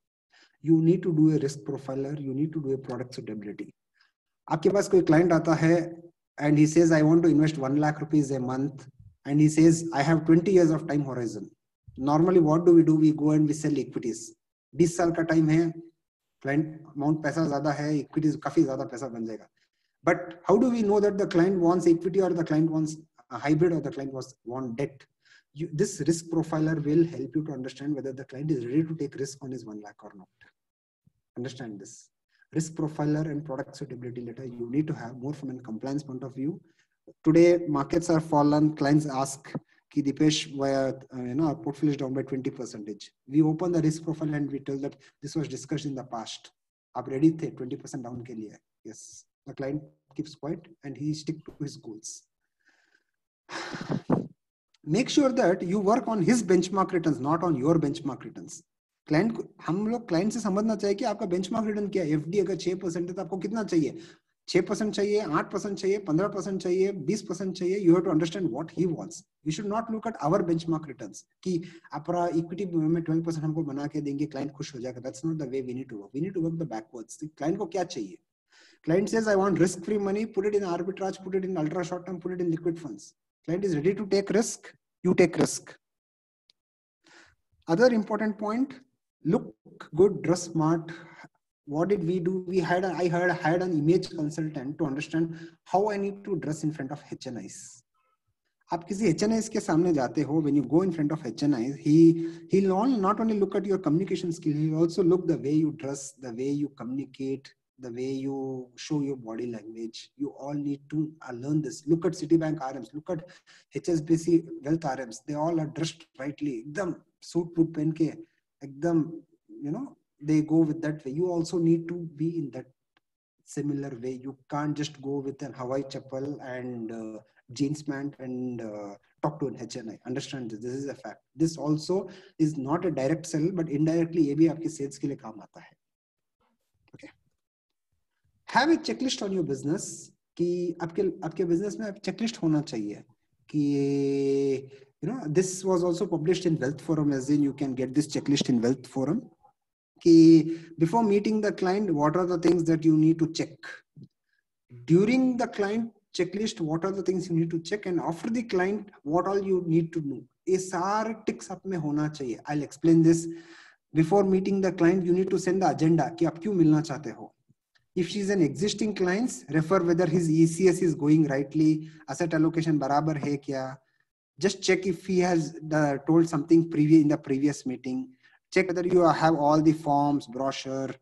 A: You need to do a risk profiler. You need to do a product suitability. आपके पास कोई client आता है and he says, I want to invest 1 lakh rupees a month. And he says, I have 20 years of time horizon. Normally, what do? We go and we sell equities. 20 साल का time है. Client amount पैसा ज़्यादा है. Equities काफी ज़्यादा पैसा बन जाएगा. But how do we know that the client wants equity or the client wants a hybrid or the client wants debt? This risk profiler will help you to understand whether the client is ready to take risk on his 1 lakh or not. Understand this. Risk profiler and product suitability letter you need to have more from a compliance point of view. Today markets are fallen. Clients ask, "Ki Dipesh, our portfolio is down by 20%." We open the risk profile and we tell that this was discussed in the past. Aap ready the 20% down ke liye? Yes. The client keeps quiet and he stick to his goals. Make sure that you work on his benchmark returns, not on your benchmark returns. Client हम लोग client से समझना चाहिए कि आपका benchmark return क्या है. FD अगर 6% है तो आपको कितना चाहिए? 6% चाहिए, 8% चाहिए, 15% चाहिए, 20% चाहिए. You have to understand what he wants. You should not look at our benchmark returns कि अपना इक्विटी में 12% हमको बना के देंगे, क्लाइंट खुश हो जाएगा. That's not the way we need to work. We need to work the backwards. Client को क्या चाहिए? Client says, I want risk-free money. Put it in arbitrage. Put it in ultra short term. Put it in liquid funds. Client is ready to take risk. You take risk. Other important point. Look good, dress smart. What did we do? I hired an image consultant to understand how I need to dress in front of HNIs. आप किसी HNIs के सामने जाते हो, when you go in front of HNIs, he'll not only look at your communication skill, he'll also look the way you dress, the way you communicate, the way you show your body language. You all need to learn this. Look at Citibank RMs, look at HSBC Wealth RMs. They all are dressed rightly. Ekdam suit put pen ke. Ekdam, they go with that way. You also need to be in that similar way. You can't just go with an Hawaii chappal and jeans pant and talk to an HNI. Understand this. This is a fact. This also is not a direct sell, but indirectly ये भी आपके sales के लिए काम आता है. Okay. Have a checklist on your business कि आपके business में checklist होना चाहिए कि this was also published in Wealth Forum, as in you can get this checklist in Wealth Forum. Before meeting the client, what are the things that you need to check? During the client checklist, what are the things you need to check? And after the client, what all you need to know? ये सारे ticks up में होना चाहिए. I'll explain this. Before meeting the client, you need to send the agenda कि आप क्यों मिलना चाहते हो. If she's an existing client, refer whether his ECS is going rightly, asset allocation बराबर है क्या. Just check if he has told something in the previous meeting. Check whether you have all the forms, brochure,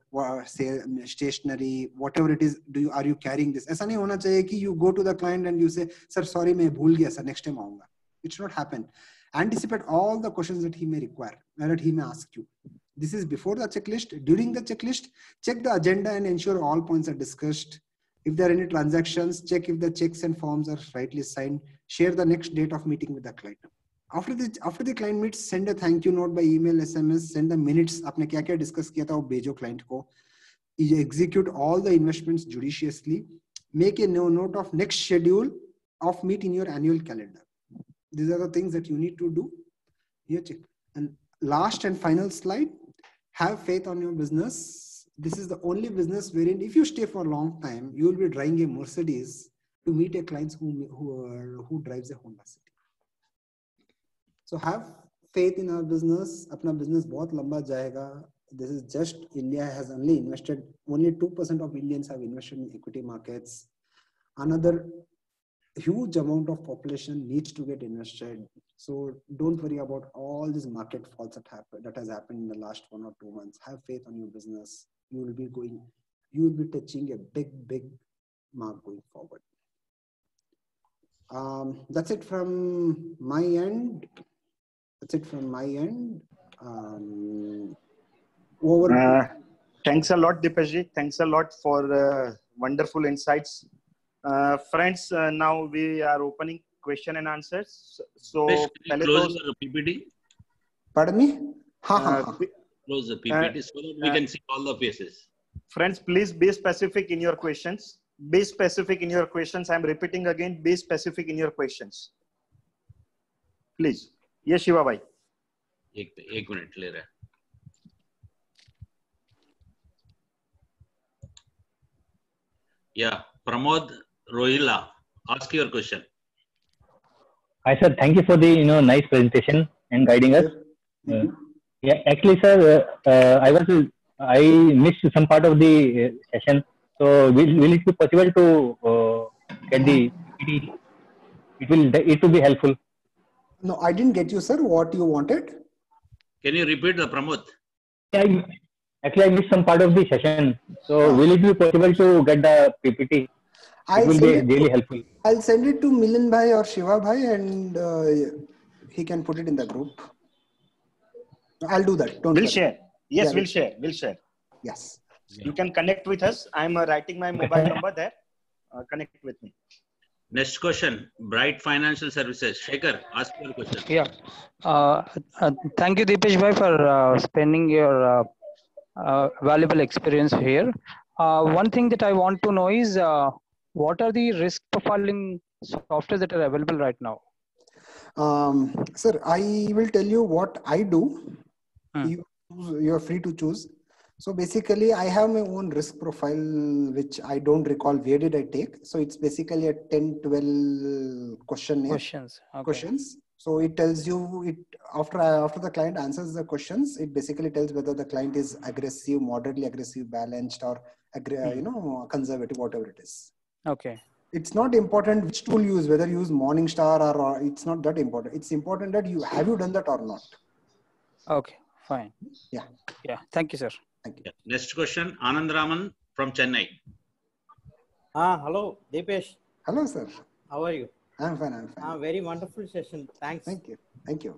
A: stationery, whatever it is. Are you carrying this? ऐसा नहीं होना चाहिए कि you go to the client and you say, "Sir, sorry, मैं भूल गया, sir. Next time आऊँगा." It should not happen. Anticipate all the questions that he may require, that he may ask you. This is before the checklist. During the checklist, check the agenda and ensure all points are discussed. If there are any transactions, check if the checks and forms are rightly signed. Share the next date of meeting with the client. After the client meets, send a thank you note by email, SMS, send the minutes. आपने क्या-क्या discuss किया था वो भेजो client को. Execute all the investments judiciously. Make a note of next schedule of meet in your annual calendar. These are the things that you need to do. Here, check. And last and final slide, have faith on your business. This is the only business wherein if you stay for a long time, you will be driving a Mercedes to meet a client who drives a Honda City. So have faith in our business. Apna business बहुत लंबा जाएगा. This is just India has only invested, only 2% of Indians have invested in equity markets. Another huge amount of population needs to get invested. So don't worry about all these market falls that has happened in the last 1 or 2 months. Have faith on your business. You will be touching a big mark going forward. That's it from my end.
C: Thanks a lot, Dipesh. Thanks a lot for wonderful insights. Friends, now we are opening question and answers. So
B: पहले close your PPT.
A: Pardon me?
B: Close the PPT so that we can see all the faces.
C: Friends, please be specific in your questions. Be specific in your questions. I'm repeating again. Be specific in your questions. Please. Yes, Shiva bhai.
B: एक minute ले रहा है. Yeah, Pramod Rohila, ask your question.
G: Hi sir, thank you for the nice presentation and guiding us. Yeah, actually sir, I missed some part of the session. So will it be possible to get the PPT? It will be helpful.
A: No, I didn't get you, sir. What you wanted?
B: Can you repeat the Pramod?
G: Yeah, actually I missed some part of the session. So will it be possible to get the PPT? It will be really helpful.
A: I'll send it to Milan bhai or Shiva bhai, and he can put it in the group. I'll do that. Don't
C: We'll
A: worry.
C: share. Yes,
A: Yeah,
C: we'll share. We'll share.
A: Yes.
C: You can connect with us. I'm writing my mobile number there. Connect with me.
B: Next question, Bright Financial Services. Shekhar, ask your question.
H: Yeah. Thank you, Deepesh bhai, for spending your valuable experience here. One thing that I want to know is what are the risk profiling software that are available right now?
A: Sir, I will tell you what I do. You are free to choose. So basically, I have my own risk profile, which I don't recall where did I take. So it's basically a 10-12 questions. So it tells you after the client answers the questions, it basically tells whether the client is aggressive, moderately aggressive, balanced, or conservative, whatever it is.
H: Okay.
A: It's not important which tool you use, whether you use Morningstar or it's not that important. It's important that have you done that or not.
H: Okay, fine.
A: Yeah.
H: Yeah. Thank you, sir.
A: Thank you.
B: Next question, Anand Raman from Chennai.
I: Hello, Deepesh.
A: Hello, sir.
I: How are you?
A: I'm fine.
I: Very wonderful session. Thanks.
A: Thank you.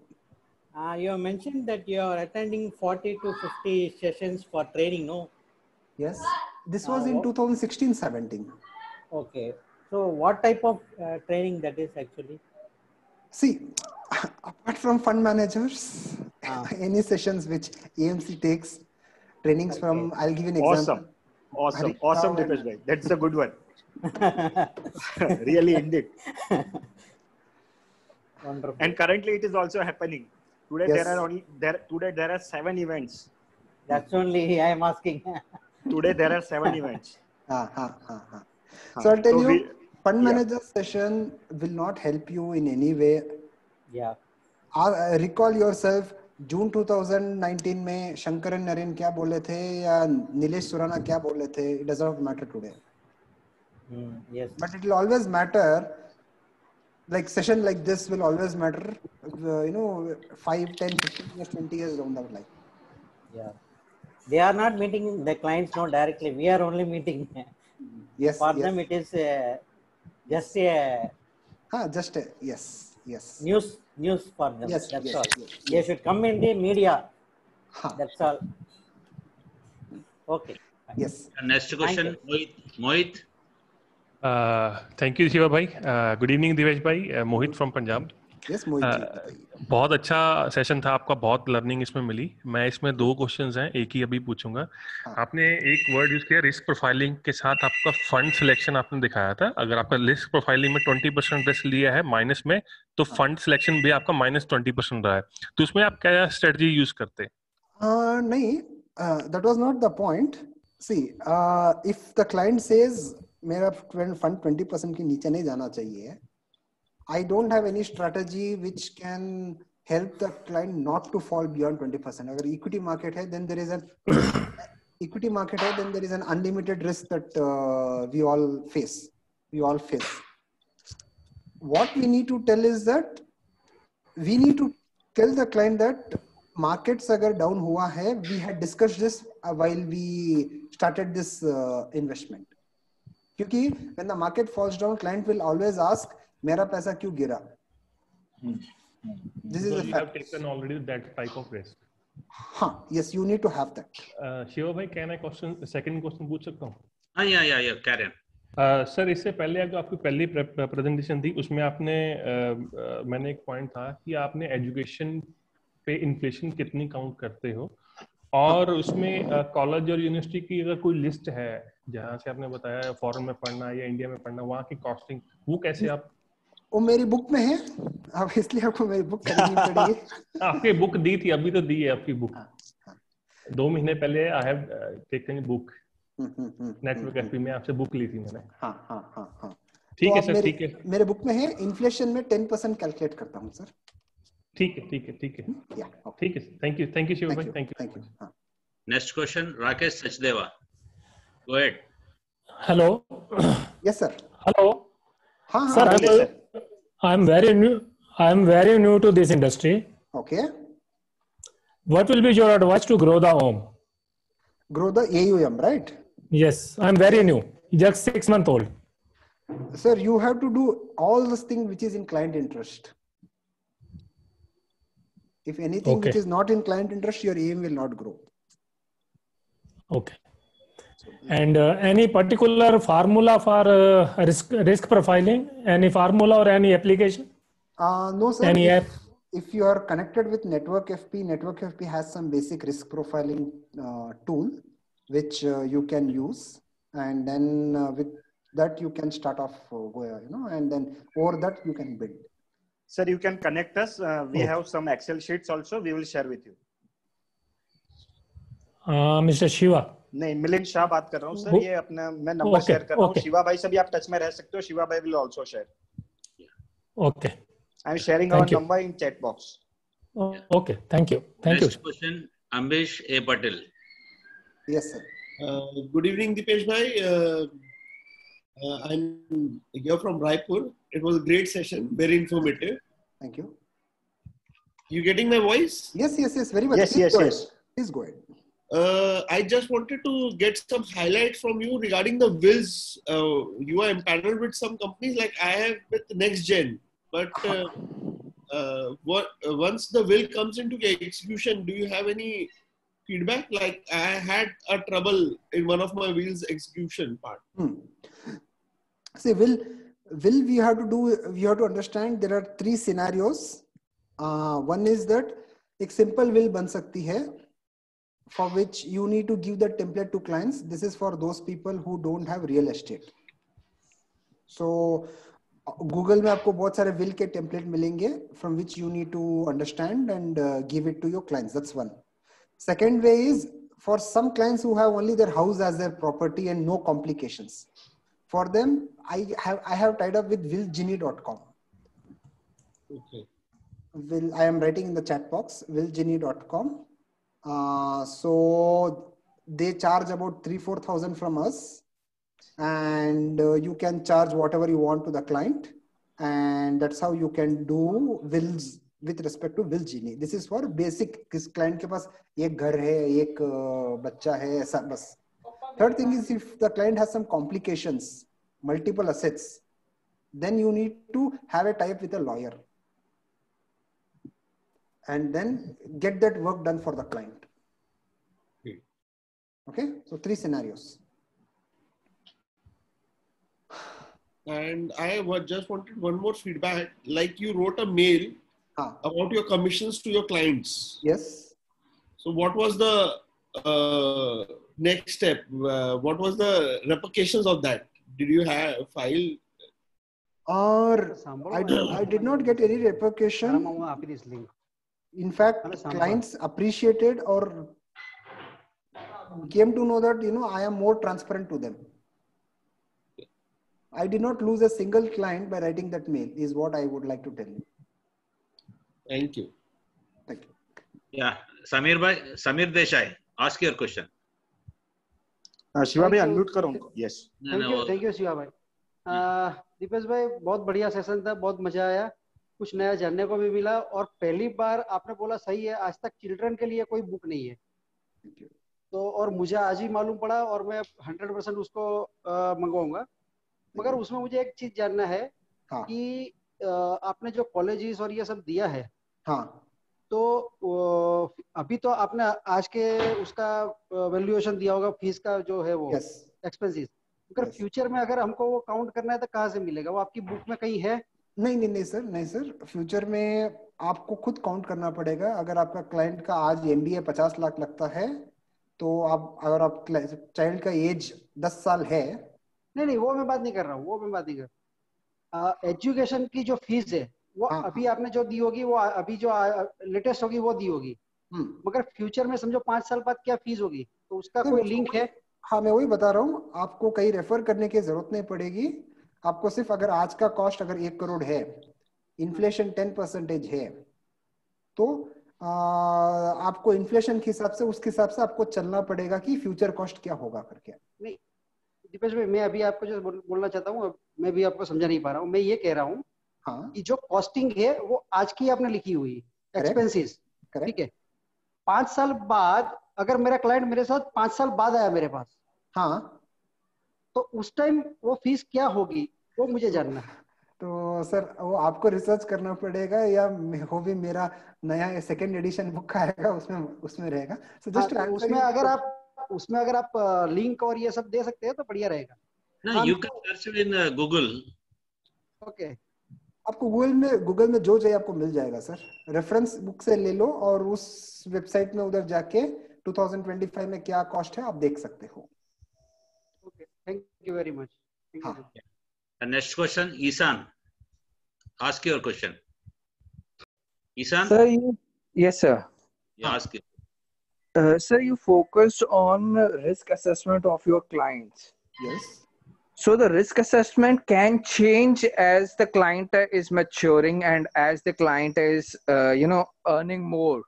I: You have mentioned that you are attending 40 to 50 sessions for training, no?
A: Yes. This was in 2016-17.
I: Okay. So what type of training that is actually?
A: See, apart from fund managers, any sessions which AMC takes, trainings from, I'll give you an example.
C: Awesome, Deepesh bhai. That's a good one. Really, indeed.
I: Wonderful.
C: And currently it is also happening. Today there are 7 events.
I: That's only I am asking.
C: Today there are 7 events.
A: So I'll tell you, fund manager session will not help you in any way.
I: Yeah.
A: Recall yourself, June 2019 में शंकरन नरेन क्या बोले थे या नीलेश सुराना क्या बोले थे, it does not matter today.
I: Yes.
A: But it will always matter, like session like this will always matter, 5, 10, 15 years, 20 years down the line.
I: Yeah. They are not meeting the clients directly. We are only meeting.
A: Yes.
I: For them it is just a
A: yes.
I: News for them.
A: Yes,
I: That's
A: yes,
I: all.
A: Yes,
I: they should come in the media. That's all. Okay.
A: Yes.
B: Next question, Mohit.
J: Thank you, Shiva bhai. Good evening, Deepesh bhai. Mohit from Punjab.
A: Yes, Mohit.
J: बहुत अच्छा session था आपका, बहुत learning इसमें मिली. मैं इसमें 2 questions हैं, एक ही अभी पूछूंगा. आपने एक वर्ड यूज किया रिस्क प्रोफाइलिंग के साथ, आपका फंड सिलेक्शन आपने दिखाया था. अगर आपका रिस्क प्रोफाइलिंग में 20% रिस्क लिया है माइनस में, तो फंड सिलेक्शन भी आपका -20% रहा है. तो उसमें आप क्या स्ट्रेटजी यूज करते?
A: नहीं, that was not the point. See, if the client says मेरा फंड 20% के नीचे नहीं जाना चाहिए, I don't have any strategy which can help the client not to fall beyond 20%. अगर equity market है, then there is an unlimited risk that we all face. What we need to tell is that we need to tell the client that markets अगर down हुआ है, we had discussed this while we started this investment. क्योंकि when the market falls down, client will always ask, मेरा पैसा क्यों गिरा? This is a fact.
J: You have taken already that type of risk.
A: Yes, you need to have that.
J: Shiva bhai, can I second question पूछ सकता हूँ?
B: Yeah, carry on.
J: Sir इससे पहले जो आपकी पहली प्रेजेंटेशन थी उसमें आपने मैंने एक पॉइंट था कि आपने एजुकेशन पे इन्फ्लेशन कितनी काउंट करते हो, और उसमें कॉलेज और यूनिवर्सिटी की अगर कोई लिस्ट है जहाँ से आपने बताया फॉरेन में पढ़ना या इंडिया में पढ़ना, वहाँ की कॉस्टिंग वो कैसे आप?
A: वो मेरी बुक में है, अब इसलिए आपको मेरी बुक खरीदनी पड़ेगी।
J: आपकी बुक दी थी, अभी तो दी है आपकी बुक। 2 महीने पहले I have taken book network FP में, आपसे बुक ली थी मैंने।
A: हाँ।
J: ठीक
A: तो
J: है सर, ठीक है।
A: मेरे बुक में है, इन्फ्लेशन में 10% कैलकुलेट करता हूँ सर।
J: ठीक है ठीक है। थैंक यू शिव भाई, thank you.
B: Next question Rakesh Sachdeva, go ahead.
K: Hello.
A: Yes sir.
K: Hello
A: sir,
K: I am very new to this industry.
A: Okay.
K: What will be your advice to grow the home?
A: Grow the AUM, right?
K: Yes, I am very new, just 6 months old.
A: Sir, you have to do all this thing which is in client interest. If anything which is not in client interest, your AUM will not grow.
K: Okay. And any particular formula for risk profiling? Any formula or any application?
A: No, sir.
K: Any app?
A: If you are connected with Network FP has some basic risk profiling tool which you can use, and then with that you can start off, and then over that you can build.
C: Sir, you can connect us. We have some Excel sheets also. We will share with you.
K: Mr. Shiva.
C: नहीं, मिलिंद शाह बात कर रहा हूँ sir. ये अपना मैं number share कर रहा हूँ। शिवा भाई से भी आप टच में रह सकते हो। शिवा भाई will also share.
K: Okay.
C: I am sharing our number in chat box.
K: Okay. Thank you.
B: Next question, Ambesh A. Patel.
A: Yes, sir.
L: Good evening, Dipesh bhai. I'm here from Raipur. It was a great session, very informative.
A: Thank you.
L: You getting my voice?
A: Yes, very much.
C: Yes.
A: Please go ahead.
L: I just wanted to get some highlights from you regarding the wills. You are empaneled with some companies, like I have with NextGen. But once the will comes into execution, do you have any feedback? Like I had a trouble in one of my wills execution part.
A: See, will we have to understand there are 3 scenarios. One is that एक simple will बन सकती है, for which you need to give the template to clients. This is for those people who don't have real estate. So Google में आपको बहुत सारे will के template मिलेंगे, from which you need to understand and give it to your clients. That's one. Second way is for some clients who have only their house as their property and no complications. For them, I have tied up with willgenie.com.
L: Okay.
A: I am writing in the chat box, willgenie.com. So they charge about 3,000-4,000 from us, and you can charge whatever you want to the client, and that's how you can do wills with respect to Willgenie. This is for basic. किस client के पास एक घर है, एक बच्चा है, ऐसा बस. Third thing is if the client has some complications, multiple assets, then you need to have a tie-up with a lawyer, and then get that work done for the client. Okay, so 3 scenarios.
L: And I just wanted one more feedback. Like you wrote a mail about your commissions to your clients.
A: Yes.
L: So what was the next step? What was the repercussions of that? Did you have file?
A: Or I did not get any repercussion. In fact, clients appreciated or came to know that, I am more transparent to them. I did not lose a single client by writing that mail, is what I would like to tell you.
L: Thank you.
A: Thank you.
B: Yeah, Samir Desai, ask your question.
C: Shiva भाई unmute करो उनको. Yes.
M: Thank you Shiva भाई. दीपेश भाई बहुत बढ़िया session था, बहुत मजा आया, कुछ नया जानने को भी मिला, और पहली बार आपने बोला सही है, आज तक चिल्ड्रन के लिए कोई बुक नहीं है. तो और मुझे आज ही मालूम पड़ा, और मैं 100% उसको मंगवाऊंगा. मगर उसमें मुझे एक चीज जानना है कि आपने जो कॉलेजेस और ये सब दिया है, तो अभी तो आपने आज के उसका वैल्यूएशन दिया होगा फीस का जो है वो एक्सपेंसेस. अगर फ्यूचर में अगर हमको वो काउंट करना है तो कहाँ से मिलेगा? वो आपकी बुक में कहीं है?
A: नहीं सर, फ्यूचर में आपको खुद काउंट करना पड़ेगा। अगर आपका क्लाइंट का आज MBA 50 लाख लगता है, तो आप अगर आप चाइल्ड का एज 10 साल है,
M: नहीं वो मैं बात नहीं कर रहा हूँ, एजुकेशन की जो फीस है वो अभी आपने जो दी होगी, वो अभी जो लेटेस्ट होगी वो दी होगी, मगर फ्यूचर में समझो 5 साल बाद क्या फीस होगी, तो उसका कोई लिंक है?
A: हाँ, मैं वही बता रहा हूँ, आपको कहीं रेफर करने की जरूरत नहीं पड़ेगी। आपको सिर्फ अगर आज का कॉस्ट अगर 1 करोड़ है, इन्फ्लेशन 10% है, तो आपको इन्फ्लेशन के हिसाब से, उसके हिसाब से आपको चलना पड़ेगा कि फ्यूचर कॉस्ट क्या होगा करके।
M: नहीं दीपेश भाई, मैं अभी आपको जो बोलना चाहता हूँ, मैं भी आपको समझा नहीं पा रहा हूँ। मैं ये कह रहा हूँ कि जो कॉस्टिंग है वो आज की आपने लिखी हुई एक्सपेंसेस, ठीक है। 5 साल बाद अगर मेरा क्लाइंट मेरे साथ 5 साल बाद आया मेरे पास, तो उस टाइम वो फीस क्या होगी वो मुझे जानना है।
A: तो सर वो आपको रिसर्च करना पड़ेगा, या वो भी मेरा नया सेकंड एडिशन बुक आएगा, उसमें रहेगा। So just to answer
M: उसमें अगर आप लिंक और ये सब दे सकते हैं तो बढ़िया रहेगा।
B: No, you can search it in Google.
M: Okay.
A: आपको गूगल में जो चाहिए आपको मिल जाएगा सर। रेफरेंस बुक से ले लो और उस वेबसाइट में उधर जाके 2025 में क्या कॉस्ट है आप देख सकते हो।
M: Okay, thank you very much.
B: Next question, Ishan. Ask your question. Ishan?
F: Sir, yes, sir.
B: You ask it.
F: Sir, you focused on risk assessment of your clients.
A: Yes.
F: So the risk assessment can change as the client is maturing and as the client is, earning more.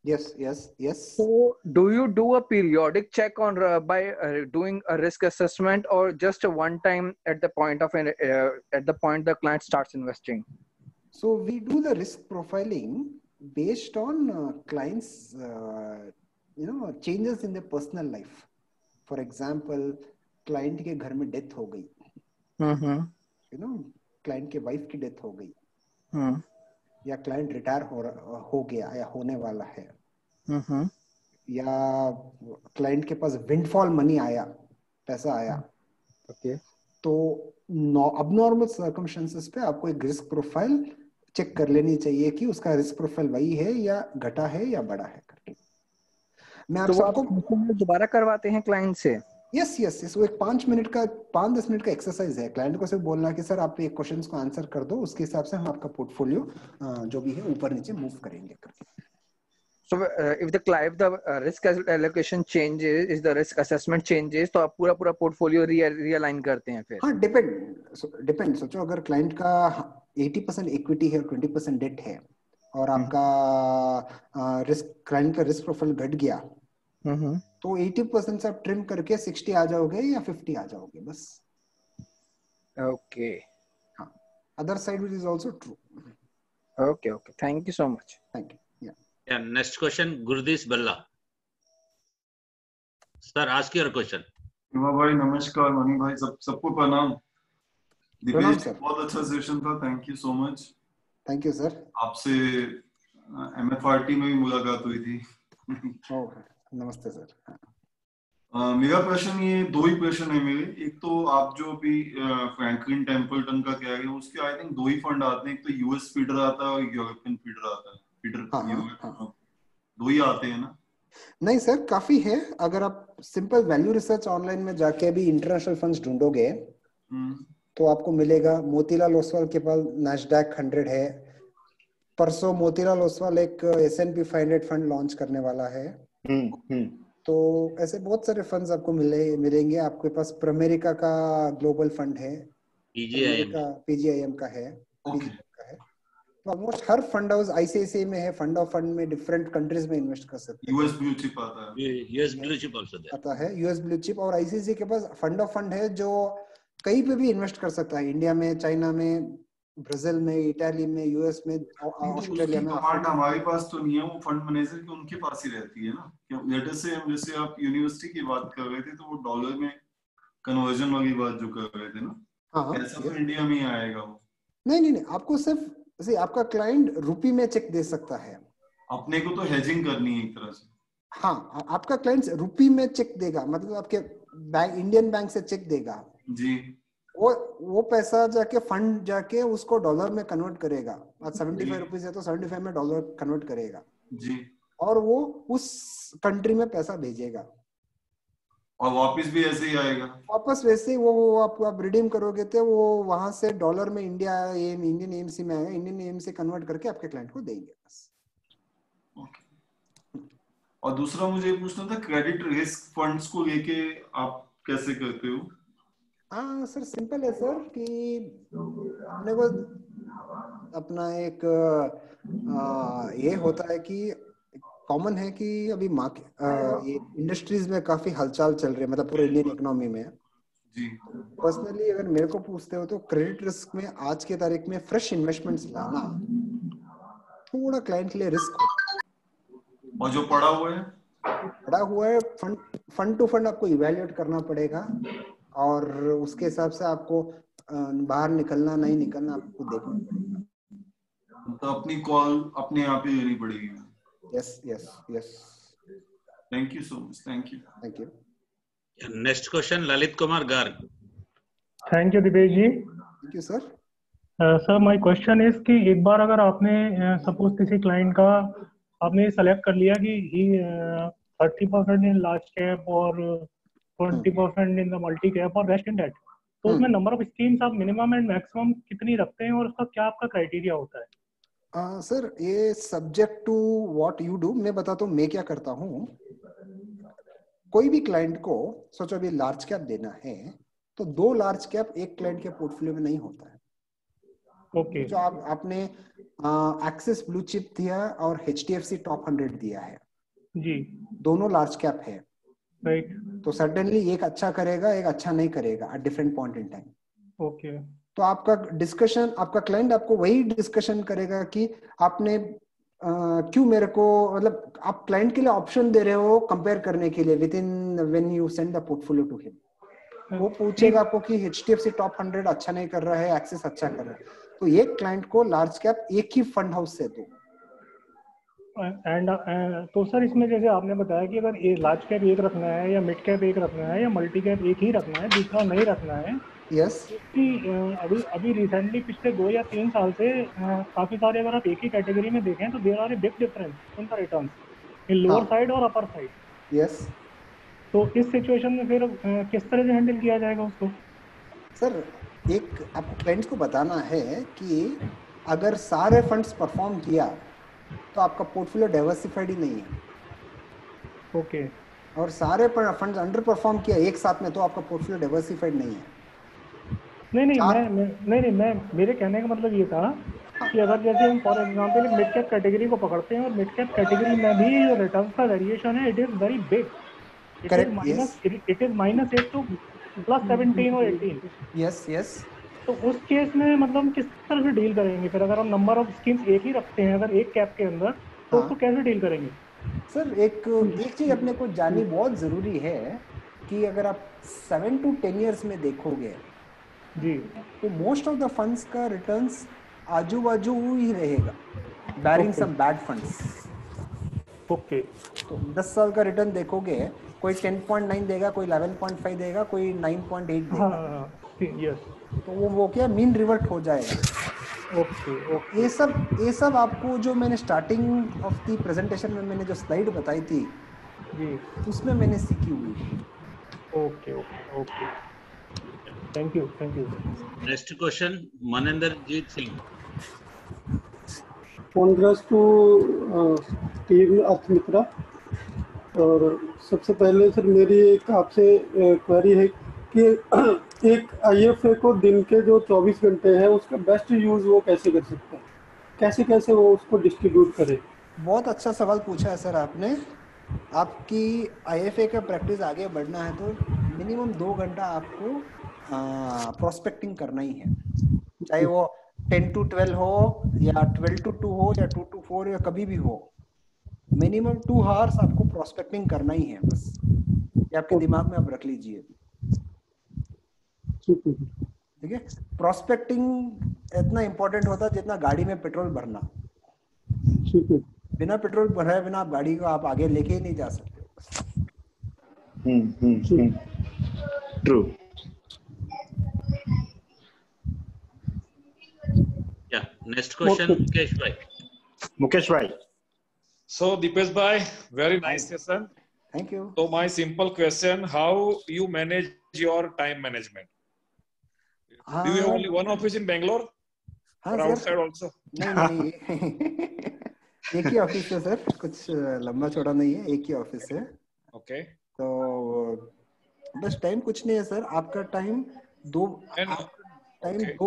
A: Yes.
F: So do you do a periodic check on by doing a risk assessment, or just a one time at the point the client starts investing?
A: So we do the risk profiling based on clients, changes in their personal life. For example, client के घर में death हो गई, client के wife की death हो गई, या क्लाइंट रिटायर हो गया या होने वाला है, या क्लाइंट के पास विंडफॉल मनी आया, पैसा आया, तो अबनॉर्मल सर्कमस्टेंसेस पे आपको एक रिस्क प्रोफाइल चेक कर लेनी चाहिए कि उसका रिस्क प्रोफाइल वही है या घटा है या बढ़ा है करके। मैं आप सबको
F: दोबारा करवाते हैं क्लाइंट से?
A: यस, वो एक 5-10 मिनट का एक्सरसाइज है। क्लाइंट को सिर्फ बोलना कि सर आप ये क्वेश्चंस को आंसर कर दो, उसके हिसाब से हम आपका पोर्टफोलियो जो भी है ऊपर नीचे मूव करेंगे करके।
F: So if the risk allocation changes, if the risk assessment changes, तो आप पूरा पोर्टफोलियो realign करते हैं फिर?
A: हाँ, डिपेंड। सोचो अगर क्लाइंट का 80% इक्विटी है और 20% डेट है, और आपका क्लाइंट का रिस्क प्रोफाइल घट गया, तो 80% से आप ट्रिम करके 60 आ जाओगे या 50 आ जाओगे बस।
F: ओके,
A: हाँ, other side which is also true.
F: Okay, thank you so much.
A: Thank you.
B: Yeah, next question, Gurdesh Balla. Sir, ask your question.
N: युवा भाई नमस्कार, मनी भाई सबको प्रणाम। दीपेश, बहुत अच्छा सेशन था, thank you so much.
A: Thank you sir.
N: आपसे MFRT में भी मुलाकात हुई थी।
A: नमस्ते सर।
N: मेरा प्रश्न ये 2 ही प्रश्न है मेरे। एक तो आप जो अभी फ्रैंकलिन टेम्पल्टन का कह रहे हो, उसके आई थिंक 2 ही फंड आते हैं, एक तो यूएस फीडर आता है और यूरोपियन फीडर आता है। फीडर 2 ही आते हैं ना?
A: नहीं सर, काफी है। अगर आप सिंपल वैल्यू रिसर्च ऑनलाइन में जाके भी इंटरनेशनल फंड्स ढूंढोगे तो आपको मिलेगा। मोतीलाल ओसवाल के पास नैस्डैक 100 है। परसों मोतीलाल ओसवाल एक S&P 500 फंड लॉन्च करने वाला है। तो ऐसे बहुत सारे फंड्स आपको मिलेंगे। आपके पास प्रमेरिका का ग्लोबल फंड है, PGIM का है, तो ऑलमोस्ट हर फंड हाउस ICICI में है। फंड ऑफ फंड में डिफरेंट कंट्रीज में इन्वेस्ट कर सकते हैं।
N: यूएस ब्लू चिप आता है,
B: यूएस ब्लू चिप आल्सो
A: आता है, यूएस ब्लू चिप। और ICICI के पास फंड ऑफ फंड है जो कहीं पे भी इन्वेस्ट कर सकता है, इंडिया में, चाइना में, ब्राजील में, इटाली में, यूएस में, ऑस्ट्रेलिया में।
N: हमारे पास तो नहीं है वो फंड मैनेजर की, उनके पास ही रहती है ना। लेटर से हम, जैसे आप यूनिवर्सिटी की बात कर रहे थे, तो वो डॉलर में कन्वर्जन वाली बात जो कर रहे थे ना, ऐसा तो इंडिया में ही आएगा वो?
A: नहीं, आपको सिर्फ आपका क्लाइंट रुपी में चेक दे सकता है।
N: अपने को तो हेजिंग करनी है एक तरह से।
A: हाँ, आपका क्लाइंट रुपी में चेक देगा, मतलब आपके बैंक, इंडियन बैंक से चेक देगा
N: जी,
A: वो पैसा जाके फंड जाके उसको डॉलर में कन्वर्ट करेगा। आज 75 रुपीज है तो 75 में डॉलर कन्वर्ट करेगा
N: जी,
A: और वो उस कंट्री में पैसा भेजेगा
N: और वापस भी ऐसे ही आएगा।
A: वापस वैसे ही वो आप रिडीम करोगे तो वो वहां से डॉलर में इंडियन एएमसी में आएगा, इंडियन एएमसी कन्वर्ट करके आपके क्लाइंट को देंगे बस।
N: और दूसरा मुझे पूछना था, क्रेडिट रिस्क फंड्स को लेके आप कैसे करते हो?
A: हाँ सर, सिंपल है सर कि अपने को अपना एक ये होता है कि कॉमन है कि अभी ये इंडस्ट्रीज में काफी हलचल चल रही है, मतलब पूरे इंडियन इकोनॉमी में
N: जी।
A: पर्सनली अगर मेरे को पूछते हो तो क्रेडिट रिस्क में आज के तारीख में फ्रेश इन्वेस्टमेंट्स लाना थोड़ा क्लाइंट के लिए रिस्क होता है।
N: और जो पड़ा हुआ है
A: फंड टू फंड आपको इवैल्यूएट करना पड़ेगा और उसके हिसाब से आपको बाहर निकलना नहीं निकलना आपको देखना पड़ेगा।
N: तो अपनी कॉल अपने आप ही लेनी पड़ेगी।
A: Yes.
N: Thank you so much. Thank you.
B: Next question Lalit Kumar Garg.
K: Thank you Dipesh ji.
A: Thank you sir.
K: Sir my question is कि एक बार अगर आपने सपोज किसी क्लाइंट का आपने सेलेक्ट कर लिया कि 30% इन लार्ज कैप और 20% इन द मल्टी कैप और रेस्ट इन डेट, तो उसमें नंबर ऑफ स्कीम्स आप मिनिमम एंड मैक्सिमम कितनी रखते हैं और उसका क्या आपका क्राइटेरिया होता है?
A: सर ये subject to what you do. मैं बताता हूँ मैं क्या करता हूँ। कोई भी क्लाइंट को सोचो अभी लार्ज कैप देना है तो 2 लार्ज कैप एक क्लाइंट के पोर्टफोलियो में नहीं होता है।
K: ओके।
A: जो आपने एक्सिस ब्लू चिप दिया और HDFC टॉप 100 दिया है
K: जी,
A: दोनों लार्ज कैप है,
K: राइट।
A: तो सर्टेनली एक अच्छा करेगा एक अच्छा नहीं करेगा at different point in time.
K: Okay.
A: तो आपका डिस्कशन, आपका क्लाइंट आपको वही डिस्कशन करेगा कि आपने क्यों मेरे को, मतलब आप क्लाइंट के लिए ऑप्शन दे रहे हो कंपेयर करने के लिए with in when you send the portfolio to him. वो पूछेगा आपको कि HDFC टॉप 100 अच्छा नहीं कर रहा है, एक्सिस अच्छा कर रहा है, तो ये क्लाइंट को लार्ज कैप एक ही फंड हाउस से दो।
K: एंड तो सर इसमें जैसे आपने बताया कि अगर ये लार्ज कैप एक रखना है या मिड कैप एक रखना है या मल्टी कैप एक ही रखना है, दूसरा नहीं रखना है।
A: यस।
K: अभी रिसेंटली पिछले 2 या 3 साल से काफी सारे अगर आप एक ही कैटेगरी में देखें तो there are a big difference in the returns in lower side और अपर साइड।
A: यस।
K: तो इस सिचुएशन में फिर किस तरह से हैंडल किया जाएगा उसको?
A: सर एक आपको क्लाइंट्स को बताना है कि अगर सारे फंड्स परफॉर्म किया तो आपका पोर्टफोलियो डाइवर्सिफाइड ही नहीं है।
K: ओके।
A: और सारे फंड्स अंडर परफॉर्म किया एक साथ में तो आपका पोर्टफोलियो डाइवर्सिफाइड नहीं है।
K: नहीं, मैं मेरे कहने का मतलब ये था कि अगर जैसे हम for example mid cap category को पकड़ते हैं और मिड कैप कैटेगरी में भी जो रिटर्न का वेरिएशन है it is very big. It is -8 to +17 और 18।
A: यस।
K: तो उस केस में मतलब किस तरह से डील करेंगे फिर अगर हम नंबर ऑफ स्कीम्स एक ही रखते हैं अगर एक कैप के अंदर, तो उसको कैसे डील करेंगे?
A: सर एक चीज अपने को जाननी बहुत जरूरी है कि अगर आप 7 to 10 years में देखोगे
K: जी
A: तो मोस्ट ऑफ द फंड्स का रिटर्न्स आजू बाजू ही रहेगा, barring some bad funds.
K: Okay.
A: तो 10 साल का रिटर्न देखोगे कोई 10.9 देगा, कोई 11.5 देगा, कोई 9.8 देगा।
K: यस।
A: तो वो क्या मीन रिवर्ट हो जाएगा।
K: ओके।
A: ये सब आपको जो मैंने स्टार्टिंग ऑफ द प्रेजेंटेशन में मैंने जो स्लाइड बताई थी
K: जी
A: उसमें मैंने सीखी हुई।
K: Okay. Thank you.
B: Next question Manendra Jeet Singh.
O: Congrats to team Arthmitra. और सबसे पहले सर मेरी एक आपसे क्वेरी है कि एक IFA को दिन के जो 24 घंटे हैं उसका बेस्ट यूज वो कैसे कर सकते हैं, कैसे वो उसको डिस्ट्रीब्यूट करे?
A: बहुत अच्छा सवाल पूछा है सर आपने। आपकी IFA का प्रैक्टिस आगे बढ़ना है तो मिनिमम 2 घंटा आपको प्रोस्पेक्टिंग करना ही है, चाहे वो 10 to 12 हो या 12 to 2 हो या 2 to 4 या कभी भी हो। मिनिमम 2 आवर्स आपको प्रोस्पेक्टिंग करना ही है, बस ये आपके दिमाग में आप रख लीजिए। ठीक है। प्रोस्पेक्टिंग इतना इंपॉर्टेंट होता है जितना गाड़ी में पेट्रोल भरना। बिना पेट्रोल भराए बिना आप गाड़ी को आप आगे लेके ही नहीं जा सकते।
C: True.
B: Yeah. Next question, Mukesh bhai.
C: Mukesh bhai.
P: So Dipesh bhai, very nice session.
A: Thank you.
P: So my simple question: how you manage your time management? Do you have only one office in Bangalore? Or outside also?
A: नहीं एक ही office है sir, कुछ लंबा चौड़ा नहीं है, एक ही office है।
P: Okay.
A: तो बस टाइम कुछ नहीं है सर, आपका टाइम दो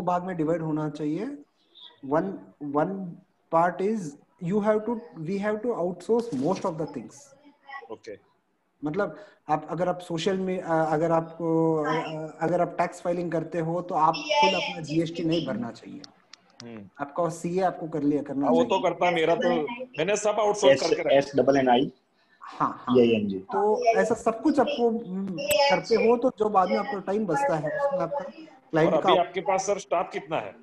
A: भाग में डिवाइड होना चाहिए। One part is we have to outsource most of the things.
P: Okay.
A: मतलब आप अगर आप सोशल में अगर आप टैक्स फाइलिंग करते हो तो आप खुद अपना जीएसटी नहीं भरना चाहिए, आपका सीए आपको करना
P: वो तो करता, मेरा तो मैंने सब आउटसोर्स करके रखा।
C: SNI
A: हाँ तो ऐसा सब कुछ आपको करते हो तो जो बाद में आपका टाइम बचता है उसमें आपका क्लाइंट
P: का। अभी आपके पास सर स्टाफ कितना है?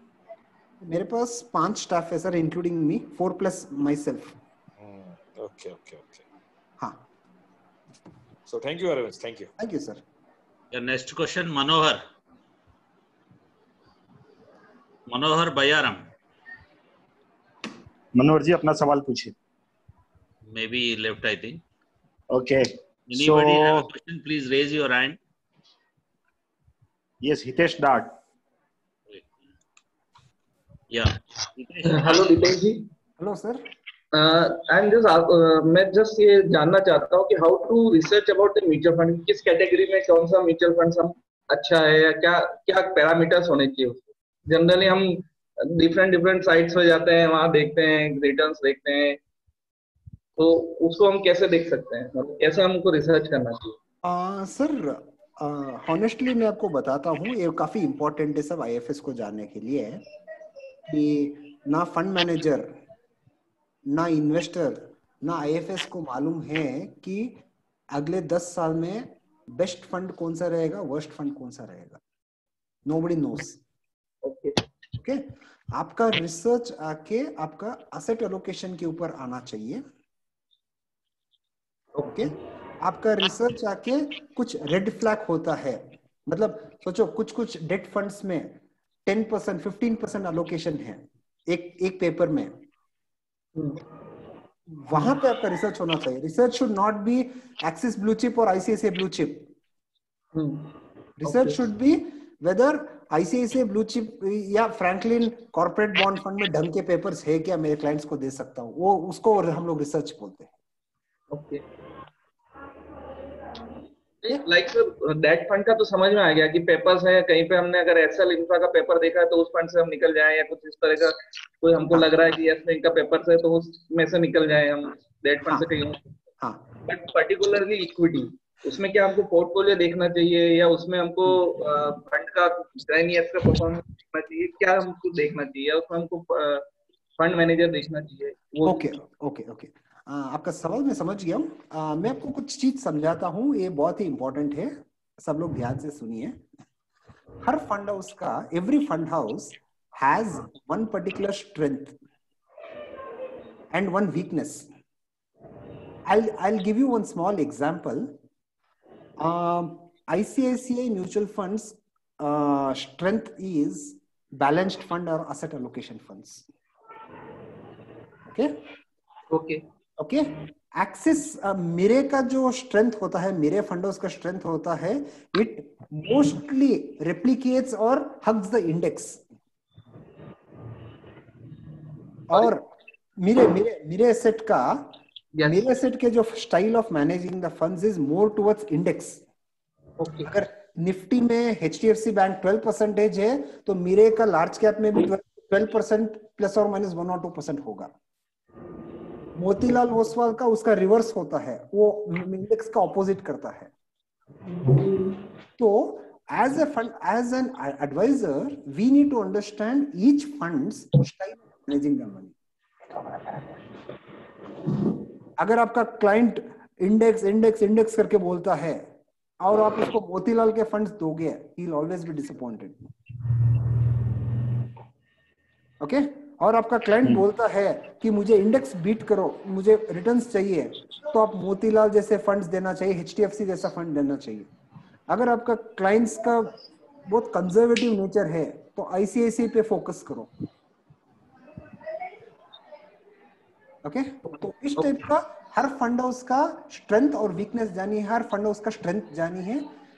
A: मेरे पास 5 स्टाफ है sir, including me, 4 plus my self.
P: Okay.
A: हाँ।
P: So thank you very much. Thank you.
A: Thank you, sir.
B: Your next question, Manohar Bayaram.
C: मनोहर जी अपना सवाल पूछिए।
B: Maybe he left, I think.
C: Okay.
B: Anybody have a question? Please raise your hand.
C: Yes, Hitesh Dart.
B: Yeah.
Q: Hello, Dipesh ji.
A: Hello, sir.
Q: मैं just ये जानना चाहता हूँ कि how to research about the mutual fund, किस category में कौन सा म्यूचुअल फंड हम अच्छा है, या क्या पैरामीटर्स होने चाहिए। जनरली हम डिफरेंट साइट्स पे जाते हैं, वहां देखते हैं, रिटर्न्स देखते हैं, तो उसको हम कैसे देख सकते हैं, मतलब कैसे हमको रिसर्च करना चाहिए?
A: सर हॉनेस्टली मैं आपको बताता हूँ, ये काफी इंपॉर्टेंट है सब आईएफएस को जानने के लिए, कि ना फंड मैनेजर, ना इन्वेस्टर, ना आईएफएस को मालूम है कि अगले 10 साल में बेस्ट फंड कौन सा रहेगा, वर्स्ट फंड कौन सा रहेगा। Nobody nose. ओके, आपका रिसर्च आके आपका असेट एलोकेशन के ऊपर आना चाहिए। ओके, आपका रिसर्च आके कुछ रेड फ्लैग होता है, मतलब सोचो कुछ डेट फंड्स में 10% 15% एलोकेशन है एक पेपर में, वहां पे आपका रिसर्च होना चाहिए। Research should not be Axis blue chip और ICICI blue chip. Research should be whether ICICI blue chip या फ्रैंकलिन कॉर्पोरेट बॉन्ड फंड में ढंग के पेपर्स है क्या, मेरे क्लाइंट्स को दे सकता हूँ, वो उसको हम लोग रिसर्च बोलते हैं।
Q: Okay, like sir debt fund का तो समझ में आ गया कि पेपर्स है, कहीं पे हमने अगर एक्सेल इंफ्रा का पेपर देखा है तो उस फंड से हम निकल जाए, या कुछ इस तरह का कोई हमको लग रहा है कि यस बैंक का पेपर है तो उसमें से निकल जाए हम डेट फंड से कहीं। बट पर्टिकुलरली इक्विटी, उसमें क्या हमको पोर्टफोलियो देखना चाहिए, या उसमें हमको फंड का 10 ईयर्स का परफॉर्मेंस देखना चाहिए, क्या हमको देखना चाहिए, उसमें हमको फंड मैनेजर देखना चाहिए?
A: ओके, आपका सवाल मैं समझ गया हूँ। मैं आपको कुछ चीज समझाता हूँ, ये बहुत ही इंपॉर्टेंट है, सब लोग ध्यान से सुनिए। हर फंड हाउस का, every fund house has one particular strength and one weakness. I'll give you one small example. ICICI mutual funds strength is balanced fund or asset allocation funds. Okay. Axis मेरे का जो strength होता है, मेरे फंडों का strength होता है, इट मोस्टली रेप्लिकेट्स और हग्स द इंडेक्स। और मेरे सेट का मेरे सेट के जो style of managing the funds is more towards index. अगर निफ्टी में HDFC बैंक 12% है तो मेरे का लार्ज कैप में भी 12% प्लस और माइनस 1 और 2% होगा। मोतीलाल ओसवाल का उसका रिवर्स होता है, वो इंडेक्स का ऑपोजिट करता है। तो as an advisor we need to understand each funds style of managing the money. अगर आपका क्लाइंट इंडेक्स करके बोलता है और आप उसको मोतीलाल के फंड्स दोगे, he will always be disappointed. Okay, और आपका क्लाइंट बोलता है कि मुझे इंडेक्स बीट करो, मुझे रिटर्न्स चाहिए, तो आप मोतीलाल जैसे फंड्स देना चाहिए, HDFC जैसा फंड देना चाहिए। अगर आपका क्लाइंट्स का बहुत कंजर्वेटिव नेचर है तो ICICI पे फोकस करो। ओके तो इस टाइप का हर फंड हाउस का स्ट्रेंथ और वीकनेस जानी है, हर फंड हाउस का स्ट्रेंथ जानी है,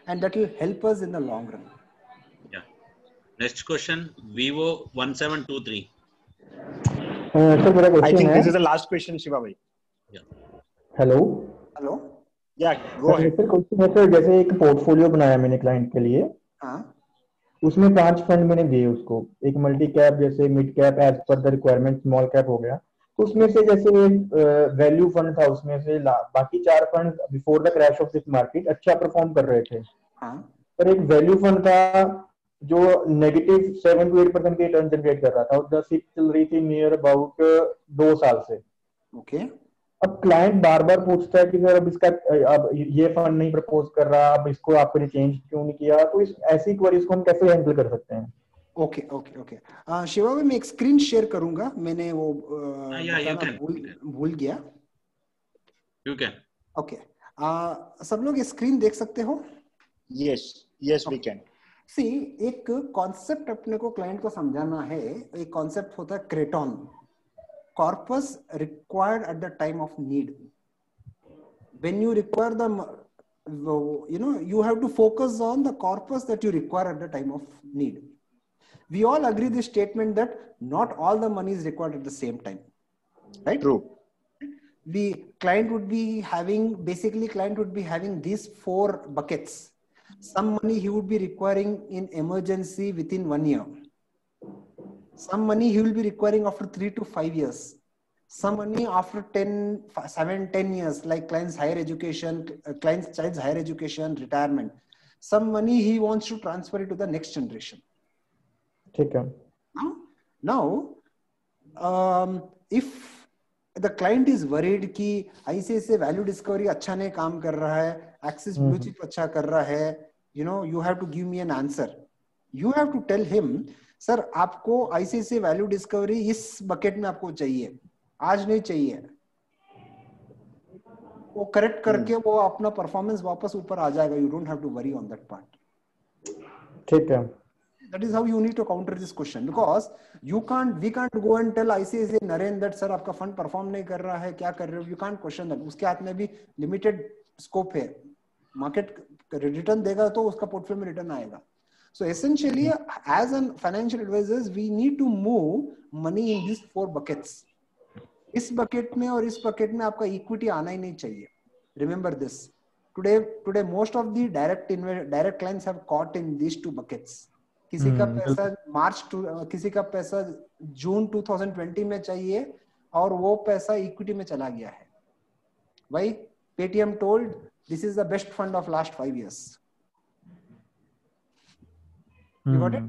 A: and that will help us in the long run.
B: Next question, Vivo 1723.
C: Sir,
G: मेरा question
C: I think
G: है,
C: this is the last question, Shiva bhai.
G: Hello
A: hello,
C: Yeah, go ahead.
G: Sir question है sir, जैसे एक portfolio बनाया मैंने client के लिए,
A: हाँ,
G: उसमें 5 फंड मैंने दिए उसको, एक मल्टी कैप, जैसे mid cap as per the requirement, small cap हो गया, तो उसमें से जैसे एक वैल्यू फंड था, उसमें से बाकी 4 fund before the crash of this market अच्छा परफॉर्म कर रहे थे,
A: हाँ,
G: पर एक वैल्यू फंड था जो नेगेटिव 7 to 8% के रिटर्न जनरेट कर रहा था, और सिप चल रही थी नियर अबाउट 2 साल से।
A: ओके
G: अब क्लाइंट बार बार पूछता है कि सर अब इसका अब ये फंड नहीं प्रपोज कर रहा, अब इसको आपने चेंज क्यों नहीं किया, तो इस ऐसी क्वेरीज को हम कैसे हैंडल कर सकते हैं?
A: ओके ओके ओके शिवा भाई, मैं एक स्क्रीन शेयर करूंगा, मैंने वो भूल गया।
B: You can.
A: ओके सब लोग ये स्क्रीन देख सकते हो?
C: Yes, we can.
A: सी एक कॉन्सेप्ट अपने को क्लाइंट को समझाना है। एक कॉन्सेप्ट होता है craton, corpus required at the time of need. When you require the you have to focus on the corpus that you require at the time of need. We all agree this statement that not all the money is required at the same time, right?
C: True.
A: Client would be having these 4 buckets. Some money he would be requiring in emergency within 1 year. Some money he will be requiring after 3 to 5 years. Some money after 7-10 years, like client's higher education, client's child's higher education, retirement. Some money he wants to transfer it to the next generation.
G: Okay.
A: Now, if the client is worried कि ICICI value discovery अच्छा नहीं काम कर रहा है, Axis Blue Chip अच्छा कर रहा है, you have to give me an answer. You have to tell him, sir आपको ICICI वैल्यू डिस्कवरी इस बकेट में आपको चाहिए, आज नहीं चाहिए। वो करेक्ट करके वो अपना परफॉर्मेंस वापस ऊपर आ जाएगा। You don't have to worry on that part.
G: ठीक है।
A: That is how you need to counter this question, because we can't go and tell ICICI Naren that sir आपका फंड परफॉर्म नहीं कर रहा है, क्या कर रहे हो? You can't question that. उसके हाथ में भी लिमिटेड स्कोप है, मार्केट रिटर्न देगा तो उसका पोर्टफोलियो में रिटर्न आएगा। So essentially, as an financial advisors, we need to move money in these 4 buckets. इस बकेट में और इस बकेट में आपका इक्विटी आना ही नहीं चाहिए। Remember this. Today most of the direct clients have caught in these 2 buckets. किसी का पैसा किसी का पैसा जून 2020 में चाहिए और वो पैसा इक्विटी में चला गया है। भाई Paytm told this is the best fund of last 5 years. You got it?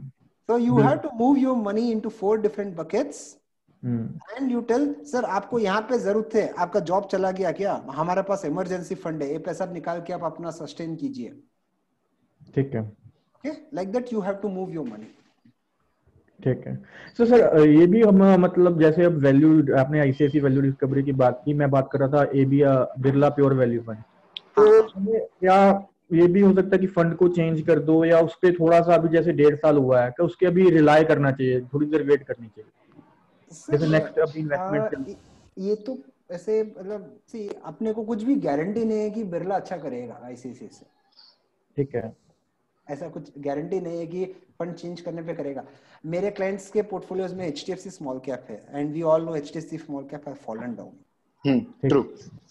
A: So you have to move your money into 4 different buckets and you tell sir आपको यहाँ पे जरूरत है, आपका जॉब चला गया क्या, हमारे पास इमरजेंसी फंड है, ये पैसा निकाल के आप अपना सस्टेन कीजिए।
G: ठीक है।
A: Okay, like that you have to move your money.
G: ठीक है। So सर ये भी हम मतलब जैसे अब वैल्यू आपने ICICI वैल्यू डिस्कवरी की बात की, मैं बात कर रहा था AB Birla pure value fund, तो क्या ये भी हो सकता है कि फंड को चेंज कर दो, या उस पर थोड़ा सा अभी जैसे 1.5 साल हुआ है, तो उसके अभी रिलाई करना चाहिए, थोड़ी देर वेट करनी चाहिए, जैसे नेक्स्ट अभी इन्वेस्टमेंट?
A: ये तो ऐसे मतलब अपने को कुछ भी गारंटी नहीं है कि बिरला अच्छा करेगा ICICI से।
G: ठीक है।
A: ऐसा कुछ गारंटी नहीं है कि फंड चेंज करने पे करेगा। मेरे क्लाइंट्स के पोर्टफोलियोज में HDFC स्मॉल कैप है, and we all know HDFC small cap have fallen down.
C: True.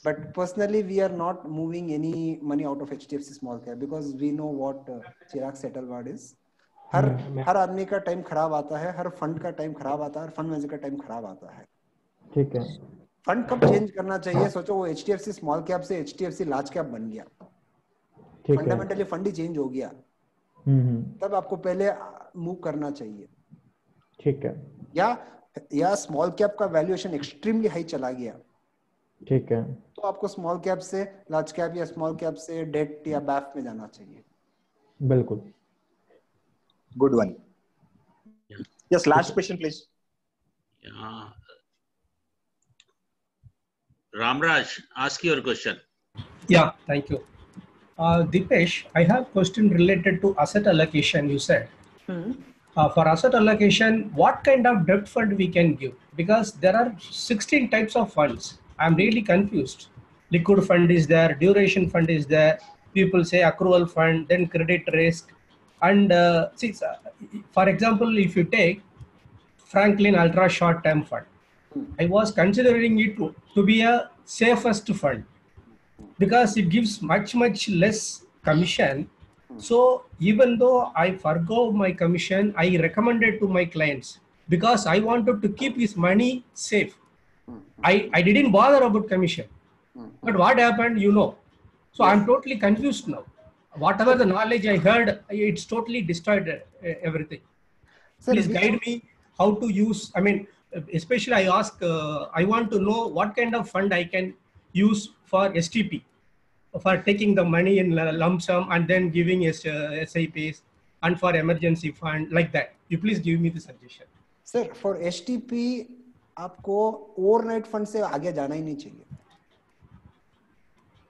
A: But personally we are not moving any money out of HDFC small cap because we know what Chirag settled word is. हर आदमी का time खराब आता है, हर fund का time खराब आता है, हर fund manager का टाइम खराब आता है।
G: ठीक है।
A: फंड कब चेंज करना चाहिए? सोचो वो HDFC स्मॉल कैप से HDFC लार्ज कैप बन गया, फंडामेंटली फंड ही चेंज हो गया, तब आपको पहले मूव करना चाहिए।
G: ठीक है।
A: या स्मॉल कैप का वैल्यूएशन एक्सट्रीमली हाई चला गया,
G: ठीक है,
A: तो आपको स्मॉल कैप से लार्ज कैप या स्मॉल कैप से डेट या बैफ में जाना चाहिए।
C: बिल्कुल। Good one. Yes, last question please.
B: Yeah. Ramraj, ask your question.
R: Yeah, thank you. Dipesh, I have question related to asset allocation, you said. For asset allocation, what kind of debt fund we can give? Because there are 16 types of funds. I'm really confused. Liquid fund is there, duration fund is there. People say accrual fund, then credit risk. And for example, if you take Franklin Ultra Short Term Fund, I was considering it to be a safest fund because it gives much less commission. So even though I forgo my commission, I recommended to my clients because I wanted to keep his money safe. I didn't bother about commission. But what happened, you know. So I'm totally confused now. Whatever the knowledge I heard, it's totally destroyed everything. Please guide me how to use. I mean, especially I ask, I want to know what kind of fund I can use for STP, for taking the money in lump sum and then giving SIPs, and for emergency fund like that. You please give me the suggestion.
A: Sir, for STP, आपको overnight fund से आगे जाना ही नहीं चाहिए.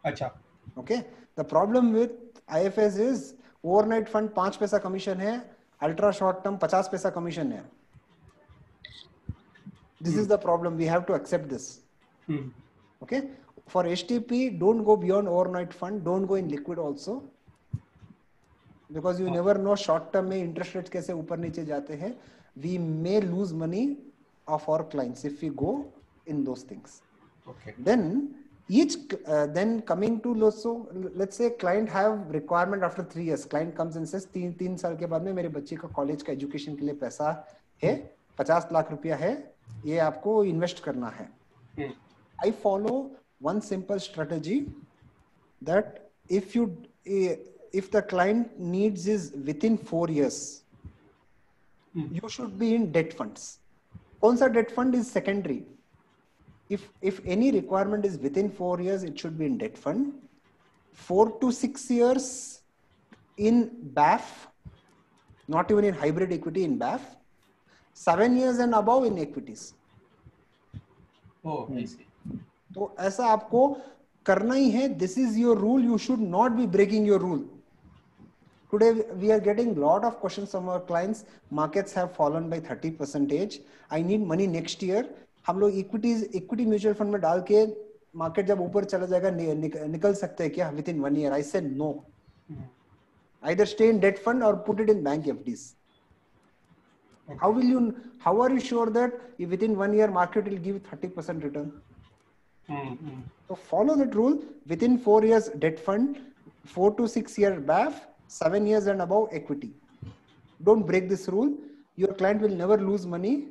R: अच्छा.
A: Okay. The problem with IFS is overnight fund 5 पैसा commission है, ultra short term 50 पैसा commission है. This is the problem. We have to accept this. Okay. For STP, don't go beyond overnight fund. Don't go in liquid also, because you never know short term में interest rates कैसे ऊपर नीचे जाते हैं. We may lose money of our clients if we go in those things.
R: Okay.
A: Then then coming to let's say client have requirement after 3 years. Client comes and says 3 साल के बाद में मेरे बच्चे का कॉलेज का एजुकेशन के लिए पैसा है, 50 लाख रुपया है, ये आपको इन्वेस्ट करना है. I follow one simple strategy that if the client needs is within 4 years, you should be in debt funds. कौन सा debt fund is secondary. If any requirement is within 4 years, it should be in debt fund. 4 to 6 years in BAF, not even in hybrid equity, in BAF. 7 years and above in equities.
R: Oh, I see.
A: तो ऐसा आपको करना ही है. This is your rule. You should not be breaking your rule. Today we are getting a lot of questions from our clients. Markets have fallen by 30%. I need money next year. हम लोग equity mutual fund में डाल के market जब ऊपर चला जाएगा निकल सकते हैं क्या with in 1 year? I said no. Either stay in debt fund or put it in bank FDs. How are you sure that within 1 year market will give 30% return? So follow that rule. Within 4 years debt fund, 4 to 6 year BAF, 7 years and above equity. Don't break this rule. Your client will never lose money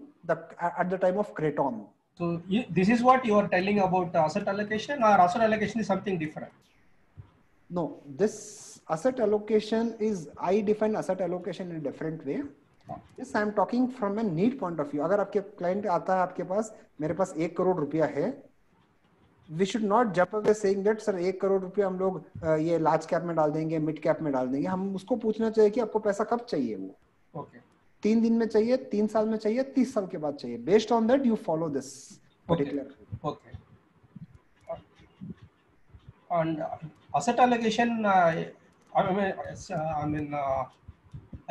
A: at the time of credit on.
R: So this is what you are telling about asset allocation, or asset allocation is something different?
A: No, this asset allocation is, I define asset allocation in a different way. Yes, I am talking from a need point of view. अगर आपके client आता है आपके पास, मेरे पास 1 करोड़ रुपया है, we should not jump away saying that sir 1 crore रुपया हम लोग ये large cap में डाल देंगे, mid cap में डाल देंगे. हम उसको पूछना चाहिए कि आपको पैसा कब चाहिए वो.
R: Okay.
A: 3 दिन में चाहिए, 3 साल में चाहिए, 30 साल के बाद चाहिए. Based on that, you follow this particular.
R: Okay. And asset allocation,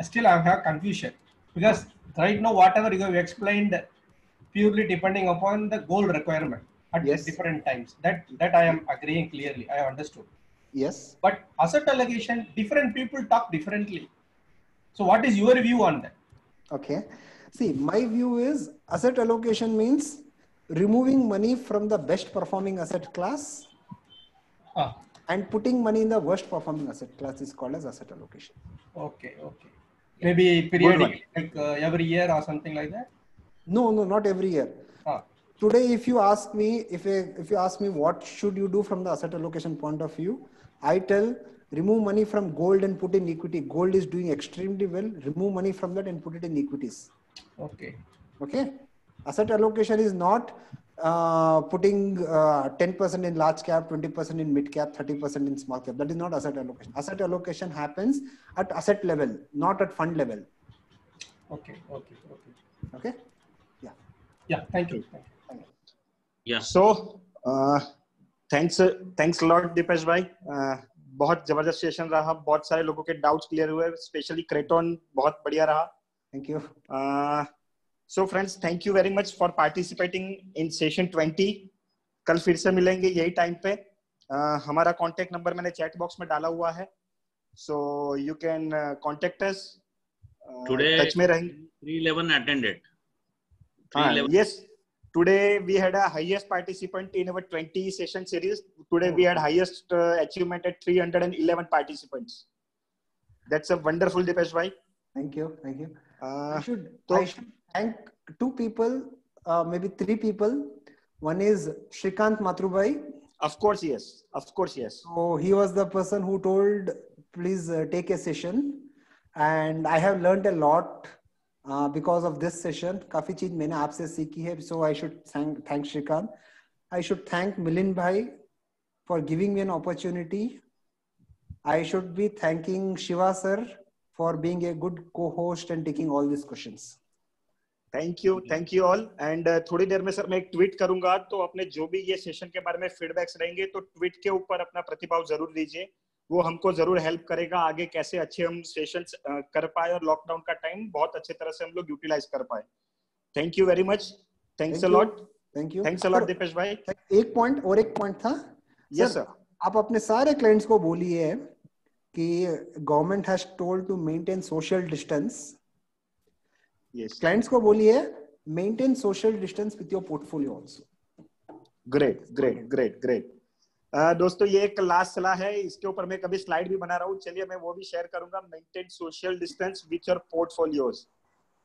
R: still I have confusion, because right now whatever you have explained purely depending upon the goal requirement at different times. That I am agreeing clearly. I understood.
A: Yes.
R: But asset allocation, different people talk differently. So what is your view on that?
A: Okay. See, my view is asset allocation means removing money from the best performing asset class and putting money in the worst performing asset class is called as asset allocation.
R: Okay. Okay. Maybe periodic, like every year or something like that?
A: No, not every year. Today, if you ask me, if you ask me what should you do from the asset allocation point of view, I tell remove money from gold and put in equity. Gold is doing extremely well. Remove money from that and put it in equities.
R: Okay.
A: Okay. Asset allocation is not putting 10% in large cap, 20% in mid cap, 30% in small cap. That is not asset allocation. Asset allocation happens at asset level, not at fund level.
R: Okay.
A: Okay. Yeah.
R: Yeah, thank you.
B: Yeah.
C: So, thanks a lot, Dipesh भाई. बहुत जबरदस्त session रहा, बहुत सारे लोगों के doubts clear हुए, specially क्रेटोन बहुत बढ़िया रहा.
A: Thank you.
C: So friends, thank you very much for participating in session 20. कल फिर से मिलेंगे यही टाइम पे. हमारा कांटेक्ट नंबर मैंने चैट बॉक्स में डाला हुआ है, so you can contact us.
B: Today
C: touch में रहेंगे.
B: 311 attended.
C: Yes, today we had a highest participant in our 20 session series. Today we had highest achievement at 311 participants. That's a wonderful, Dipesh bhai.
A: Thank you. I should thank two people, maybe three people. One is Shrikant Matrubai.
C: Of course, yes.
A: So he was the person who told, please take a session, and I have learned a lot because of this session. काफी चीज मैंने आपसे सीखी है. So I should thank Shrikant. I should thank Milind bhai for giving me an opportunity. I should be thanking Shiva sir for being a good co-host and taking all these questions.
C: Thank you all. And थोड़ी देर में sir मैं एक tweet करूंगा, तो अपने जो भी ये सेशन के बारे में फीडबैक्स रहेंगे तो ट्वीट के ऊपर अपना प्रतिभाव जरूर दीजिए. वो हमको जरूर हेल्प करेगा आगे कैसे अच्छे हम सेशंस कर पाए और लॉकडाउन का टाइम बहुत अच्छे तरह से हम लोग यूटिलाइज कर पाए. Thank you very much. Thanks a lot.
A: Thank you.
C: Thanks a lot Dipesh भाई.
A: एक पॉइंट था.
C: Yes sir.
A: आप अपने सारे क्लाइंट्स को बोलिए कि government has told to maintain social distance. Clients को बोलिए maintain social distance with your portfolio also.
C: Great. दोस्तों ये एक लास्ट सलाह है, इसके ऊपर मैं कभी स्लाइड भी बना रहा हूँ, चलिए मैं वो भी शेयर करूंगा. Maintain social distance with your portfolios.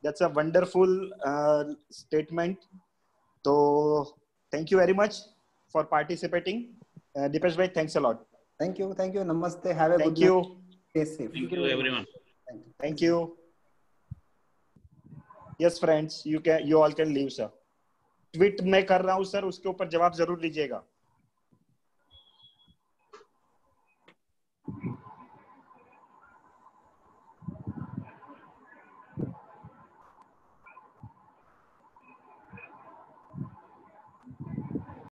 C: That's a wonderful statement. तो thank you very much for participating. Dipesh भाई, thanks a lot.
A: Thank you. Namaste. Have a good night. Stay safe.
B: Thank you everyone.
C: Thank you. Yes friends, you all can leave sir. Tweet मैं कर रहा हूँ sir, उसके ऊपर जवाब जरूर लीजिएगा.